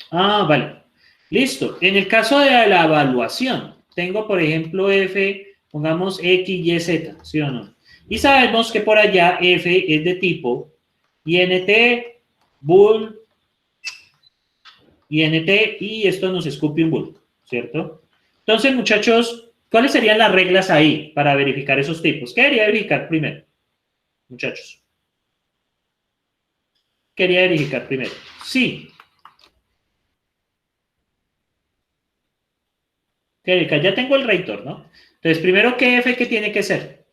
Ah, vale. Listo. En el caso de la evaluación, tengo, por ejemplo, f, pongamos x, y, z, ¿sí o no? Y sabemos que por allá f es de tipo int, bool, int, y esto nos escupe un bool, ¿cierto? Entonces, muchachos, ¿cuáles serían las reglas ahí para verificar esos tipos? ¿Qué debería verificar primero, muchachos? Quería verificar primero. Sí. Ya tengo el reitor, ¿no? Entonces, primero, ¿qué f que tiene que ser?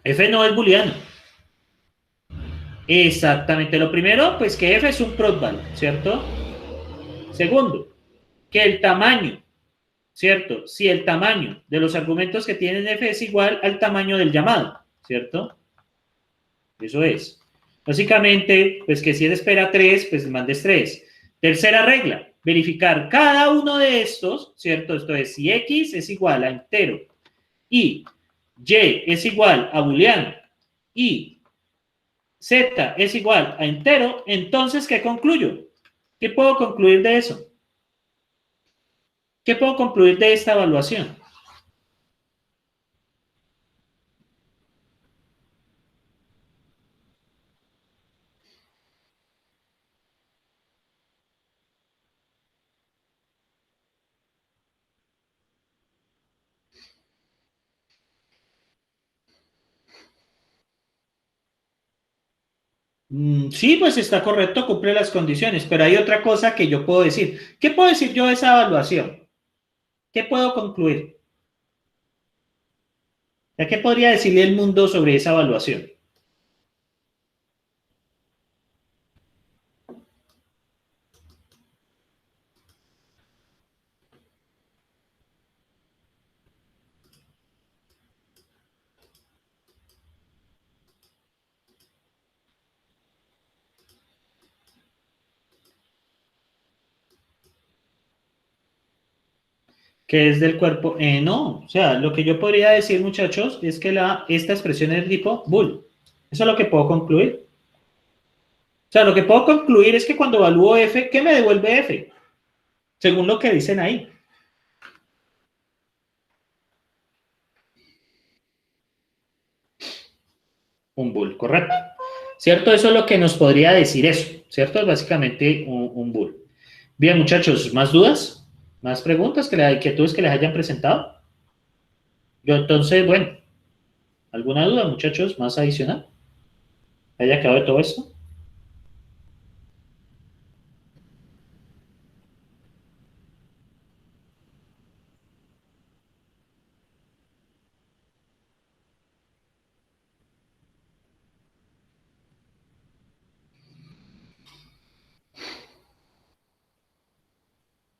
F no es booleano. Exactamente. Lo primero, pues que f es un proc-val, ¿cierto? Segundo, que el tamaño, ¿cierto? Si el tamaño de los argumentos que tienen f es igual al tamaño del llamado, ¿cierto? Eso es. Básicamente, pues que si él espera 3, pues mandes 3. Tercera regla, verificar cada uno de estos, ¿cierto? Esto es, si x es igual a entero y y es igual a booleano y z es igual a entero, entonces, ¿qué concluyo? ¿Qué puedo concluir de eso? ¿Qué puedo concluir de esta evaluación? Sí, pues está correcto, cumple las condiciones, pero hay otra cosa que yo puedo decir. ¿Qué puedo decir yo de esa evaluación? ¿Qué puedo concluir? ¿Qué podría decirle el mundo sobre esa evaluación? ¿Qué es del cuerpo? No, o sea, lo que yo podría decir, muchachos, es que esta expresión es tipo bool. Eso es lo que puedo concluir. O sea, lo que puedo concluir es que cuando evalúo F, ¿qué me devuelve F? Según lo que dicen ahí. Un bool, correcto. ¿Cierto? Eso es lo que nos podría decir eso, ¿cierto? Es básicamente un bool. Bien, muchachos, ¿más dudas? ¿Más preguntas, inquietudes que les hayan presentado? Yo entonces, bueno, ¿alguna duda, muchachos, más adicional? ¿Haya quedado de todo esto?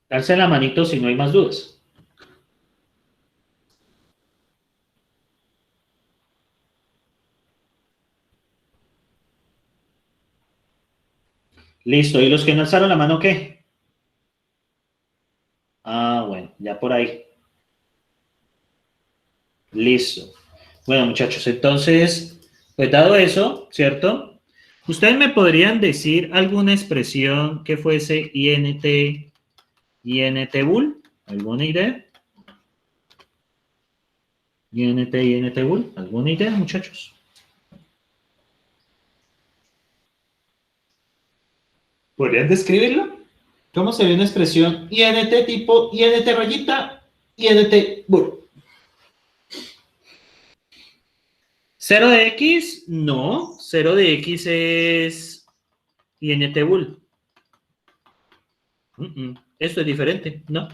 Darse la manito si no hay más dudas. Listo, ¿y los que no alzaron la mano qué? Ah, bueno, ya por ahí. Listo. Bueno, muchachos, entonces, pues dado eso, ¿cierto? ¿Ustedes me podrían decir alguna expresión que fuese INT bull? ¿Alguna idea? INT bull, ¿alguna idea, muchachos? ¿Podrían describirlo? ¿Cómo sería una expresión INT tipo INT rayita, INT bull? ¿Cero de X? No, cero de X es INT bull. Esto es diferente, ¿no?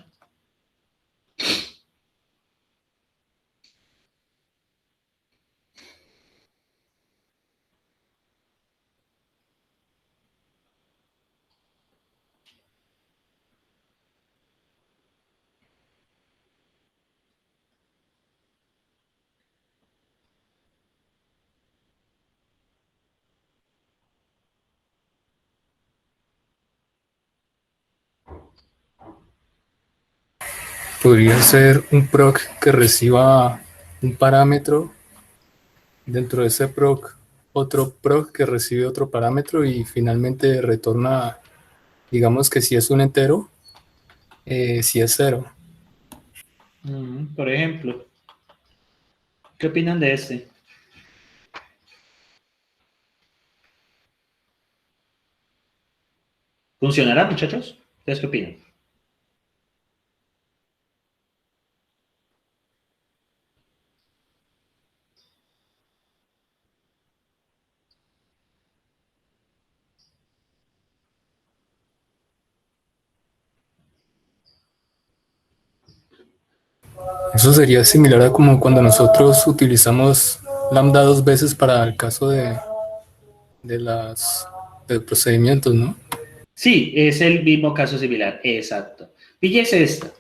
Podría ser un proc que reciba un parámetro, dentro de ese proc otro proc que recibe otro parámetro y finalmente retorna, digamos que si es un entero, si es cero. Por ejemplo, ¿qué opinan de este? ¿Funcionará, muchachos? ¿Ustedes qué opinan? Eso sería similar a como cuando nosotros utilizamos lambda dos veces para el caso de las de procedimientos, ¿no? Sí, es el mismo caso similar, exacto. Píllese esta.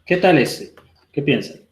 ¿Qué tal este? ¿Qué piensan?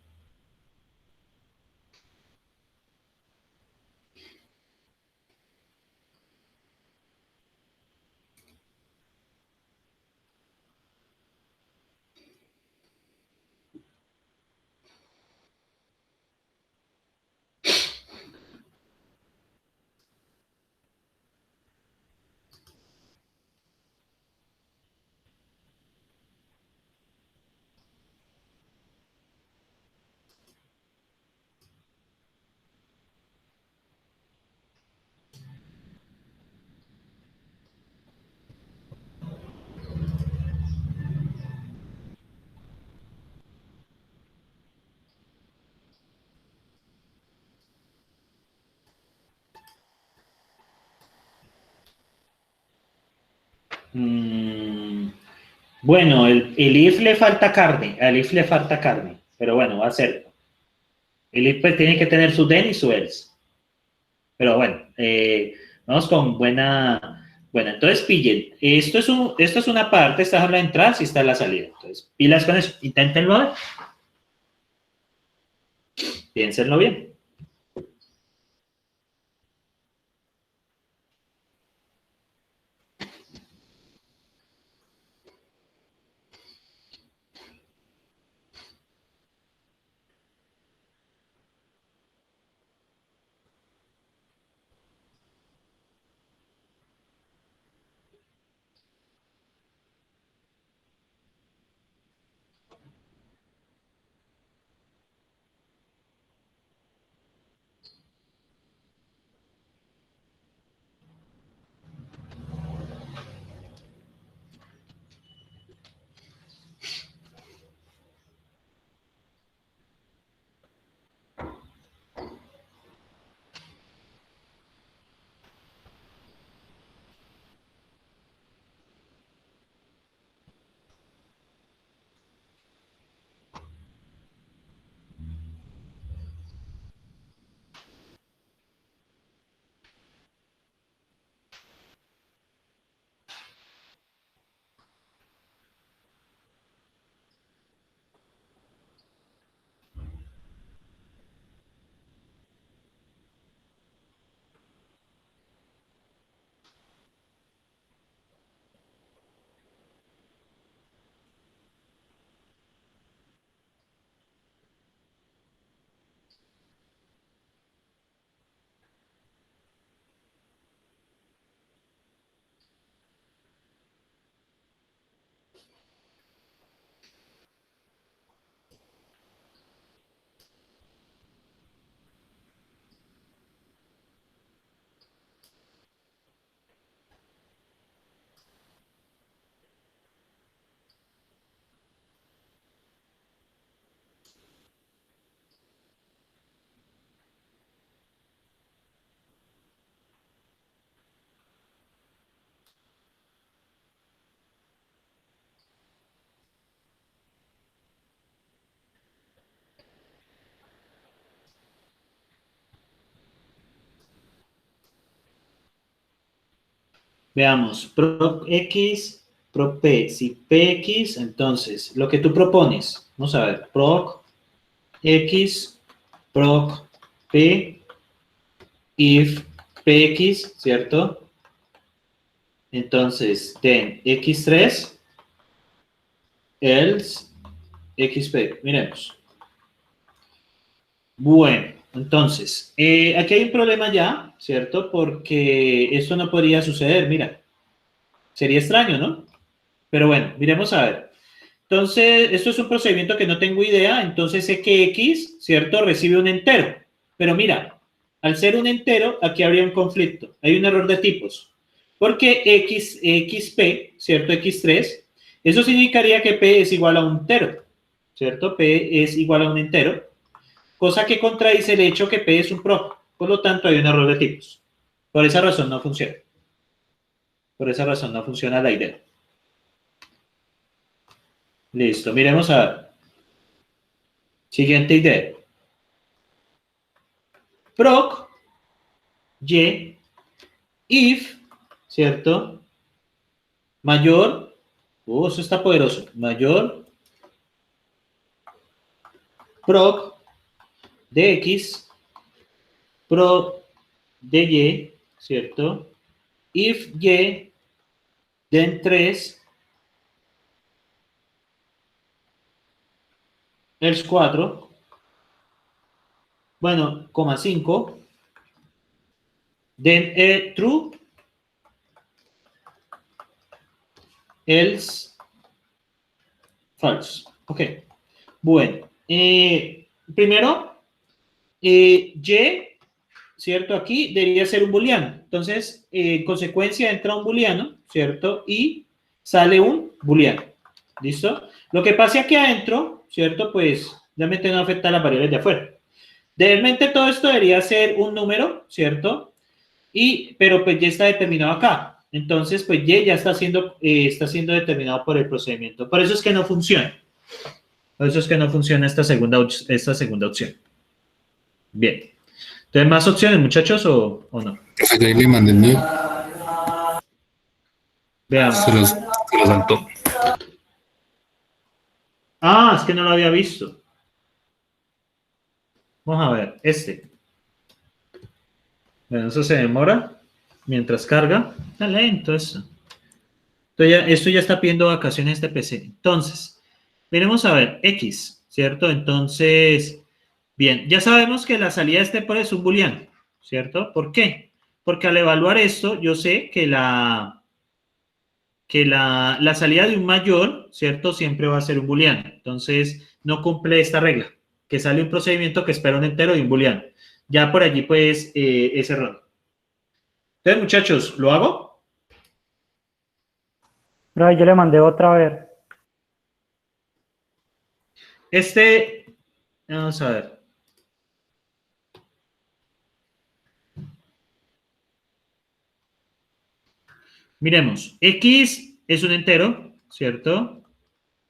Mm, bueno, el if le falta carne, al if le falta carne, pero bueno, va a ser. El if pues, tiene que tener su den y su else. Pero bueno, vamos con bueno, entonces pillen. Esto es una parte, esta es la entrada, y esta es la salida. Entonces, pilas con eso, inténtenlo ver, piénsenlo bien. Veamos, proc X, proc P. Si PX, entonces, lo que tú propones, vamos a ver, proc X, proc P, if PX, ¿cierto? Entonces, then X3, else XP. Miremos. Bueno, entonces, aquí hay un problema ya, ¿cierto? Porque esto no podría suceder, mira. Sería extraño, ¿no? Pero bueno, miremos a ver. Entonces, esto es un procedimiento que no tengo idea, entonces sé que X, ¿cierto? Recibe un entero. Pero mira, al ser un entero, aquí habría un conflicto. Hay un error de tipos. Porque XP, ¿cierto? X3, eso significaría que P es igual a un entero, ¿cierto? P es igual a un entero, cosa que contradice el hecho que P es un proc. Por lo tanto, hay un error de tipos. Por esa razón no funciona. Por esa razón no funciona la idea. Listo, miremos a ver. Siguiente idea. Proc, y, if, ¿cierto? Mayor, eso está poderoso. Mayor, proc, de X, proc, de Y, ¿cierto? If Y, den 3, else 4, bueno, coma 5, then true, else false. Ok, bueno, primero, y, ¿cierto? Aquí debería ser un booleano. Entonces, en consecuencia entra un booleano, ¿cierto? Y sale un booleano. ¿Listo? Lo que pase aquí adentro, ¿cierto? Pues realmente no afecta a las variables de afuera. Realmente todo esto debería ser un número, ¿cierto? Pero pues ya está determinado acá. Entonces, pues Y ya está siendo determinado por el procedimiento. Por eso es que no funciona. Por eso es que no funciona esta segunda opción. Bien. ¿Tienen más opciones, muchachos, o no? Profe, ya ahí le mandé el mío. Veamos. Se lo saltó. Ah, es que no lo había visto. Vamos a ver, Bueno, eso se demora mientras carga. Está lento eso. Esto ya está pidiendo vacaciones de PC. Entonces, veremos a ver, X, ¿cierto? Entonces, bien, ya sabemos que la salida de este por es un booleano, ¿cierto? ¿Por qué? Porque al evaluar esto, yo sé que la salida de un mayor, ¿cierto? Siempre va a ser un booleano. Entonces, no cumple esta regla, que sale un procedimiento que espera un entero y un booleano. Ya por allí, pues, es error. Entonces, muchachos, ¿lo hago? Pero yo le mandé otra vez. Vamos a ver. Miremos, X es un entero, ¿cierto?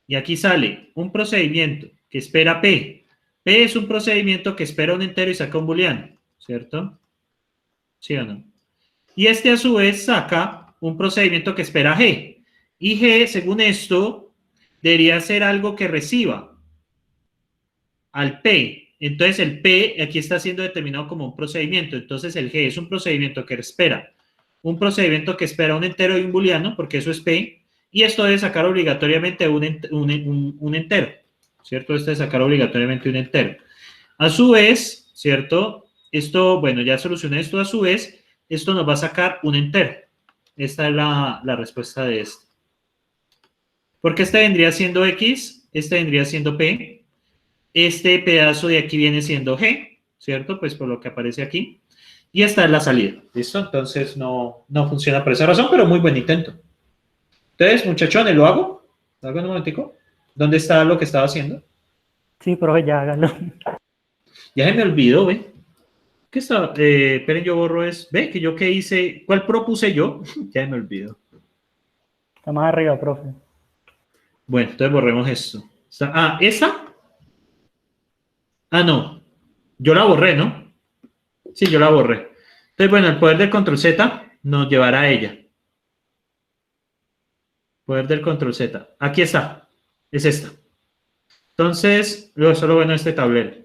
Y aquí sale un procedimiento que espera P. P es un procedimiento que espera un entero y saca un booleano, ¿cierto? ¿Sí o no? Y este a su vez saca un procedimiento que espera G. Y G, según esto, debería ser algo que reciba al P. Entonces el P aquí está siendo determinado como un procedimiento. Entonces el G es un procedimiento que espera un procedimiento que espera un entero y un booleano, porque eso es P, y esto debe sacar obligatoriamente un entero, ¿cierto? Esto debe sacar obligatoriamente un entero. A su vez, ¿cierto? Esto, bueno, ya solucioné esto a su vez, esto nos va a sacar un entero. Esta es la respuesta de esto. Porque este vendría siendo X, este vendría siendo P, este pedazo de aquí viene siendo G, ¿cierto? Pues por lo que aparece aquí. Y esta es la salida, ¿listo? Entonces no funciona por esa razón, pero muy buen intento. Entonces, muchachones, ¿lo hago? ¿Lo hago en un momentico? ¿Dónde está lo que estaba haciendo? Sí, profe, ya hágalo. Ya se me olvidó, ¿ve? ¿Qué estaba? Esperen, yo borro eso. ¿Ve? Que yo qué hice. ¿Cuál propuse yo? Ya me olvidó. Está más arriba, profe. Bueno, entonces borremos esto. ¿Esa? Ah, no. Yo la borré, ¿no? Sí, yo la borré. Entonces, bueno, el poder del control Z nos llevará a ella. Poder del control Z. Aquí está. Es esta. Entonces, eso es lo bueno de este tablero.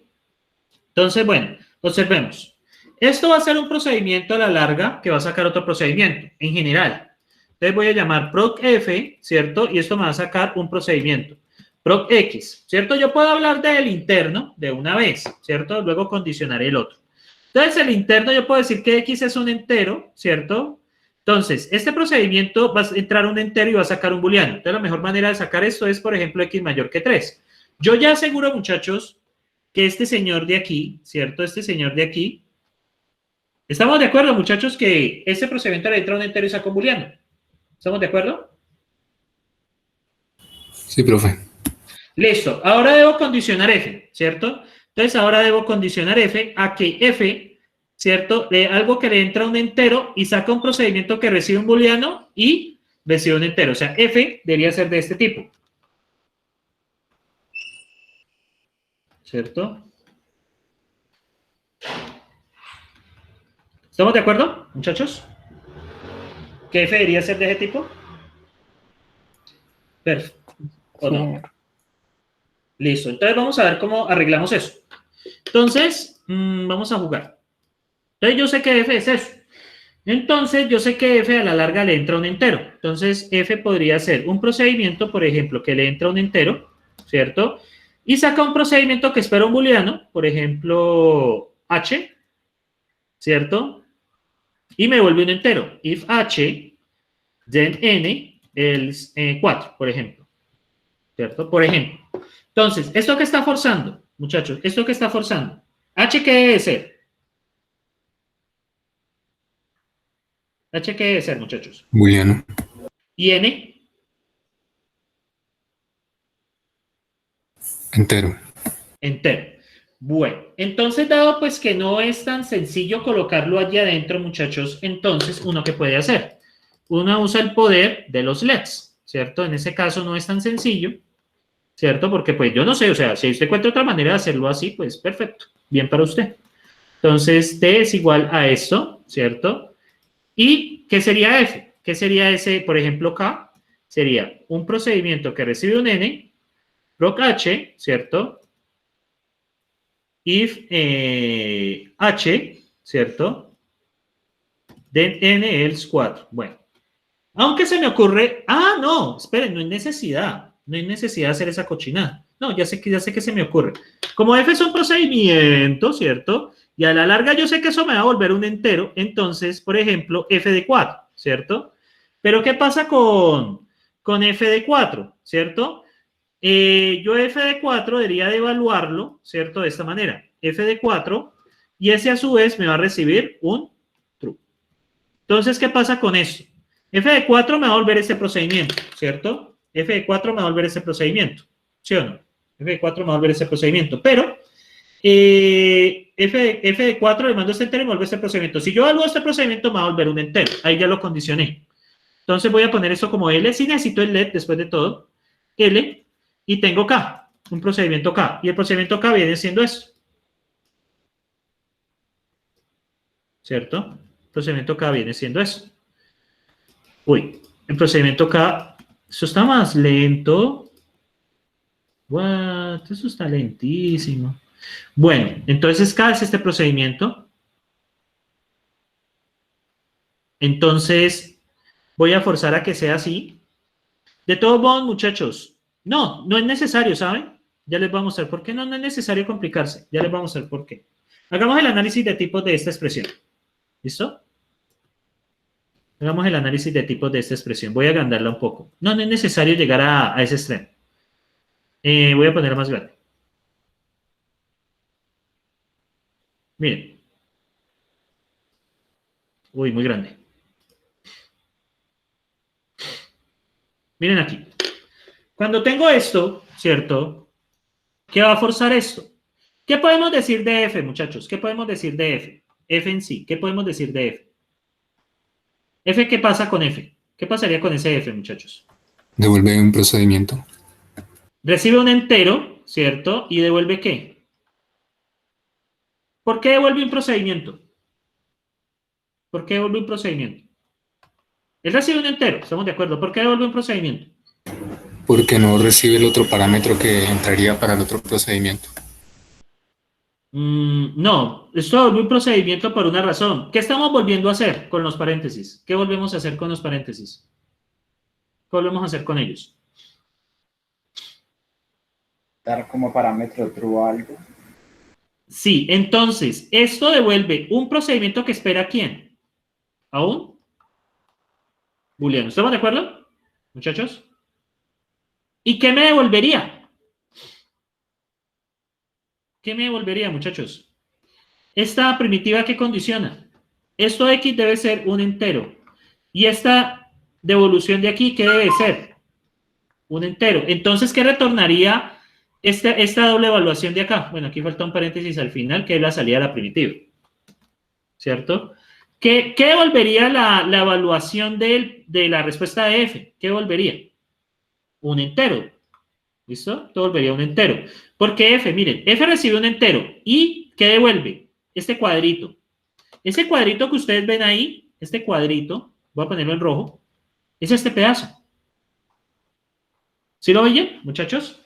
Entonces, bueno, observemos. Esto va a ser un procedimiento a la larga que va a sacar otro procedimiento, en general. Entonces voy a llamar proc F, ¿cierto? Y esto me va a sacar un procedimiento. Proc X, ¿cierto? Yo puedo hablar del interno de una vez, ¿cierto? Luego condicionaré el otro. Entonces, el interno yo puedo decir que X es un entero, ¿cierto? Entonces, este procedimiento va a entrar un entero y va a sacar un booleano. Entonces, la mejor manera de sacar esto es, por ejemplo, X mayor que 3. Yo ya aseguro, muchachos, que este señor de aquí, ¿cierto? Este señor de aquí, ¿estamos de acuerdo, muchachos, que este procedimiento le entra un entero y saca un booleano? ¿Estamos de acuerdo? Sí, profe. Listo. Ahora debo condicionar F, ¿cierto? Entonces, ahora debo condicionar F a que F, ¿cierto? De algo que le entra un entero y saca un procedimiento que recibe un booleano y recibe un entero. O sea, F debería ser de este tipo. ¿Cierto? ¿Estamos de acuerdo, muchachos? ¿Que F debería ser de ese tipo? Perfecto. ¿O no? Listo. Entonces vamos a ver cómo arreglamos eso. Entonces, vamos a jugar. Entonces yo sé que F es eso. Entonces yo sé que F a la larga le entra un entero. Entonces F podría ser un procedimiento, por ejemplo, que le entra un entero, ¿cierto? Y saca un procedimiento que espera un booleano, por ejemplo, H, ¿cierto? Y me vuelve un entero. If H, then N, else 4, por ejemplo. ¿Cierto? Por ejemplo. Entonces, ¿esto qué está forzando, muchachos? ¿Esto qué está forzando? ¿H qué debe ser? ¿H qué debe ser, muchachos? Booleano. ¿Y N? Entero. Entero. Bueno, entonces, dado pues que no es tan sencillo colocarlo allí adentro, muchachos, entonces, ¿uno qué puede hacer? Uno usa el poder de los LEDs, ¿cierto? En ese caso no es tan sencillo, ¿cierto? Porque pues yo no sé, o sea, si usted encuentra otra manera de hacerlo así, pues perfecto, bien para usted. Entonces, T es igual a esto, ¿cierto? ¿Y qué sería F? ¿Qué sería ese, por ejemplo, K? Sería un procedimiento que recibe un N, proc H, ¿cierto? If H, ¿cierto? Then N else 4. Bueno, aunque se me ocurre, no, esperen, no hay necesidad de hacer esa cochinada. No, ya sé que se me ocurre. Como F es un procedimiento, ¿cierto? Y a la larga yo sé que eso me va a volver un entero, entonces, por ejemplo, F de 4, ¿cierto? Pero ¿qué pasa con F de 4, ¿cierto? Yo F de 4 debería de evaluarlo, ¿cierto? De esta manera. F de 4 y ese a su vez me va a recibir un true. Entonces, ¿qué pasa con esto? F de 4 me va a volver este procedimiento, ¿cierto? F de 4 me va a volver ese procedimiento, ¿sí o no? F de 4 me va a volver ese procedimiento, pero F de 4 le mando este entero y me vuelve este procedimiento. Si yo evalúo este procedimiento, me va a volver un entero. Ahí ya lo condicioné. Entonces voy a poner eso como L. Si necesito el LED después de todo, L, y tengo K, un procedimiento K. Y el procedimiento K viene siendo esto. ¿Cierto? El procedimiento K viene siendo eso. Uy, el procedimiento K, eso está más lento. What? Eso está lentísimo. Bueno, entonces K es este procedimiento. Entonces, voy a forzar a que sea así. De todos modos, muchachos, no es necesario, ¿saben? Ya les voy a mostrar por qué no es necesario complicarse. Ya les voy a mostrar por qué. Hagamos el análisis de tipos de esta expresión. ¿Listo? Hagamos el análisis de tipos de esta expresión. Voy a agrandarla un poco. No es necesario llegar a ese extremo. Voy a ponerla más grande. Miren. Uy, muy grande. Miren aquí. Cuando tengo esto, ¿cierto? ¿Qué va a forzar esto? ¿Qué podemos decir de F, muchachos? ¿Qué podemos decir de F? F en sí. ¿Qué podemos decir de F? F, ¿qué pasa con F? ¿Qué pasaría con ese F, muchachos? Devuelve un procedimiento. Recibe un entero, ¿cierto? ¿Y devuelve qué? ¿Por qué devuelve un procedimiento? ¿Por qué devuelve un procedimiento? Él recibe un entero, estamos de acuerdo. ¿Por qué devuelve un procedimiento? Porque no recibe el otro parámetro que entraría para el otro procedimiento. No, esto devuelve un procedimiento por una razón. ¿Qué estamos volviendo a hacer con los paréntesis? ¿Qué volvemos a hacer con los paréntesis? ¿Qué volvemos a hacer con ellos? Dar como parámetro true algo. Sí, entonces, esto devuelve un procedimiento que espera ¿a quién? ¿A un booleano? ¿Estamos de acuerdo, muchachos? ¿Y qué me devolvería? ¿Qué me devolvería, muchachos? Esta primitiva que condiciona. Esto de x debe ser un entero. Y esta devolución de aquí, ¿qué debe ser? Un entero. Entonces, ¿qué retornaría esta doble evaluación de acá? Bueno, aquí falta un paréntesis al final, que es la salida de la primitiva. ¿Cierto? ¿Qué devolvería la evaluación de la respuesta de f? ¿Qué devolvería? Un entero. ¿Listo? Devolvería un entero. Porque f, miren, f recibe un entero. ¿Y qué devuelve? Este cuadrito. Ese cuadrito que ustedes ven ahí, este cuadrito, voy a ponerlo en rojo, es este pedazo. ¿Sí lo oyen, muchachos?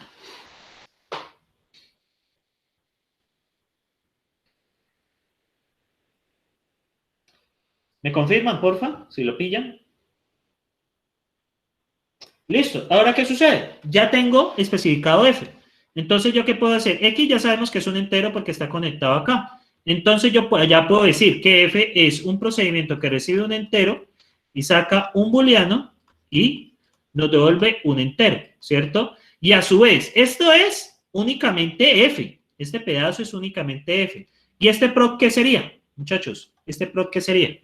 ¿Me confirman, porfa? Si lo pillan. Listo. Ahora, ¿qué sucede? Ya tengo especificado f. Entonces, ¿yo qué puedo hacer? X ya sabemos que es un entero porque está conectado acá. Entonces, yo ya puedo decir que f es un procedimiento que recibe un entero y saca un booleano y nos devuelve un entero, ¿cierto? Y a su vez, esto es únicamente f. Este pedazo es únicamente f. ¿Y este proc qué sería, muchachos? ¿Este proc qué sería?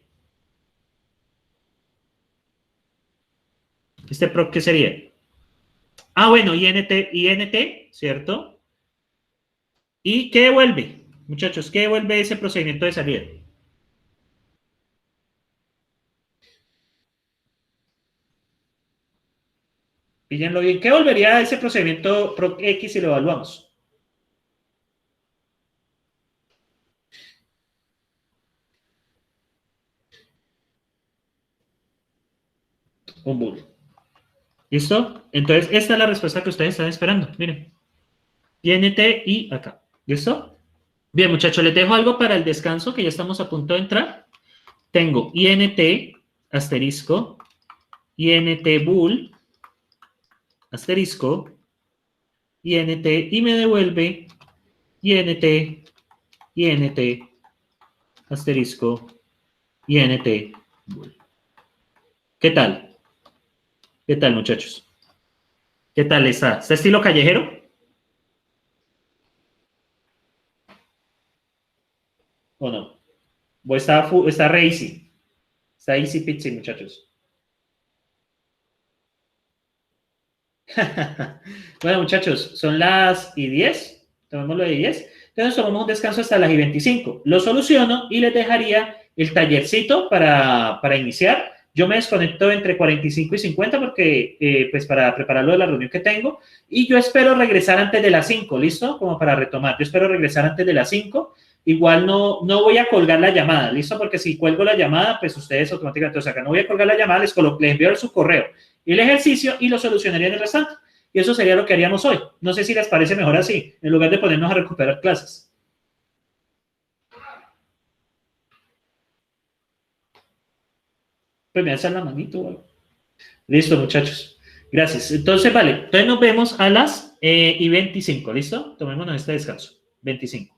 ¿Este proc qué sería? Ah, bueno, INT, ¿cierto? ¿Y qué devuelve? Muchachos, ¿qué devuelve ese procedimiento de salida? Píllenlo bien. ¿Qué volvería ese procedimiento proc X si lo evaluamos? Un bool. ¿Listo? Entonces, esta es la respuesta que ustedes están esperando. Miren. INT y acá. ¿Listo? Bien, muchachos, les dejo algo para el descanso, que ya estamos a punto de entrar. Tengo INT, asterisco, INT bool, asterisco, INT, y me devuelve INT, INT, asterisco, INT bool. ¿Qué tal? ¿Qué tal, muchachos? ¿Qué tal está? ¿Está estilo callejero? ¿O no? ¿O está re easy? Está easy pizzy, muchachos. Bueno, muchachos, son las y 10. Tomémoslo de 10. Entonces tomamos un descanso hasta las y 25. Lo soluciono y les dejaría el tallercito para iniciar. Yo me desconecto entre 45 y 50 porque, pues, para prepararlo de la reunión que tengo. Y yo espero regresar antes de las 5, ¿listo? Como para retomar. Yo espero regresar antes de las 5. Igual no voy a colgar la llamada, ¿listo? Porque si cuelgo la llamada, pues ustedes automáticamente, o sea, que no voy a colgar la llamada, les envío su correo y el ejercicio y lo solucionaría en el restante. Y eso sería lo que haríamos hoy. No sé si les parece mejor así, en lugar de ponernos a recuperar clases. Pues me alzan la manito. ¿Vale? Listo, muchachos. Gracias. Entonces, vale. Entonces nos vemos a las y 25. ¿Listo? Tomémonos este descanso. 25.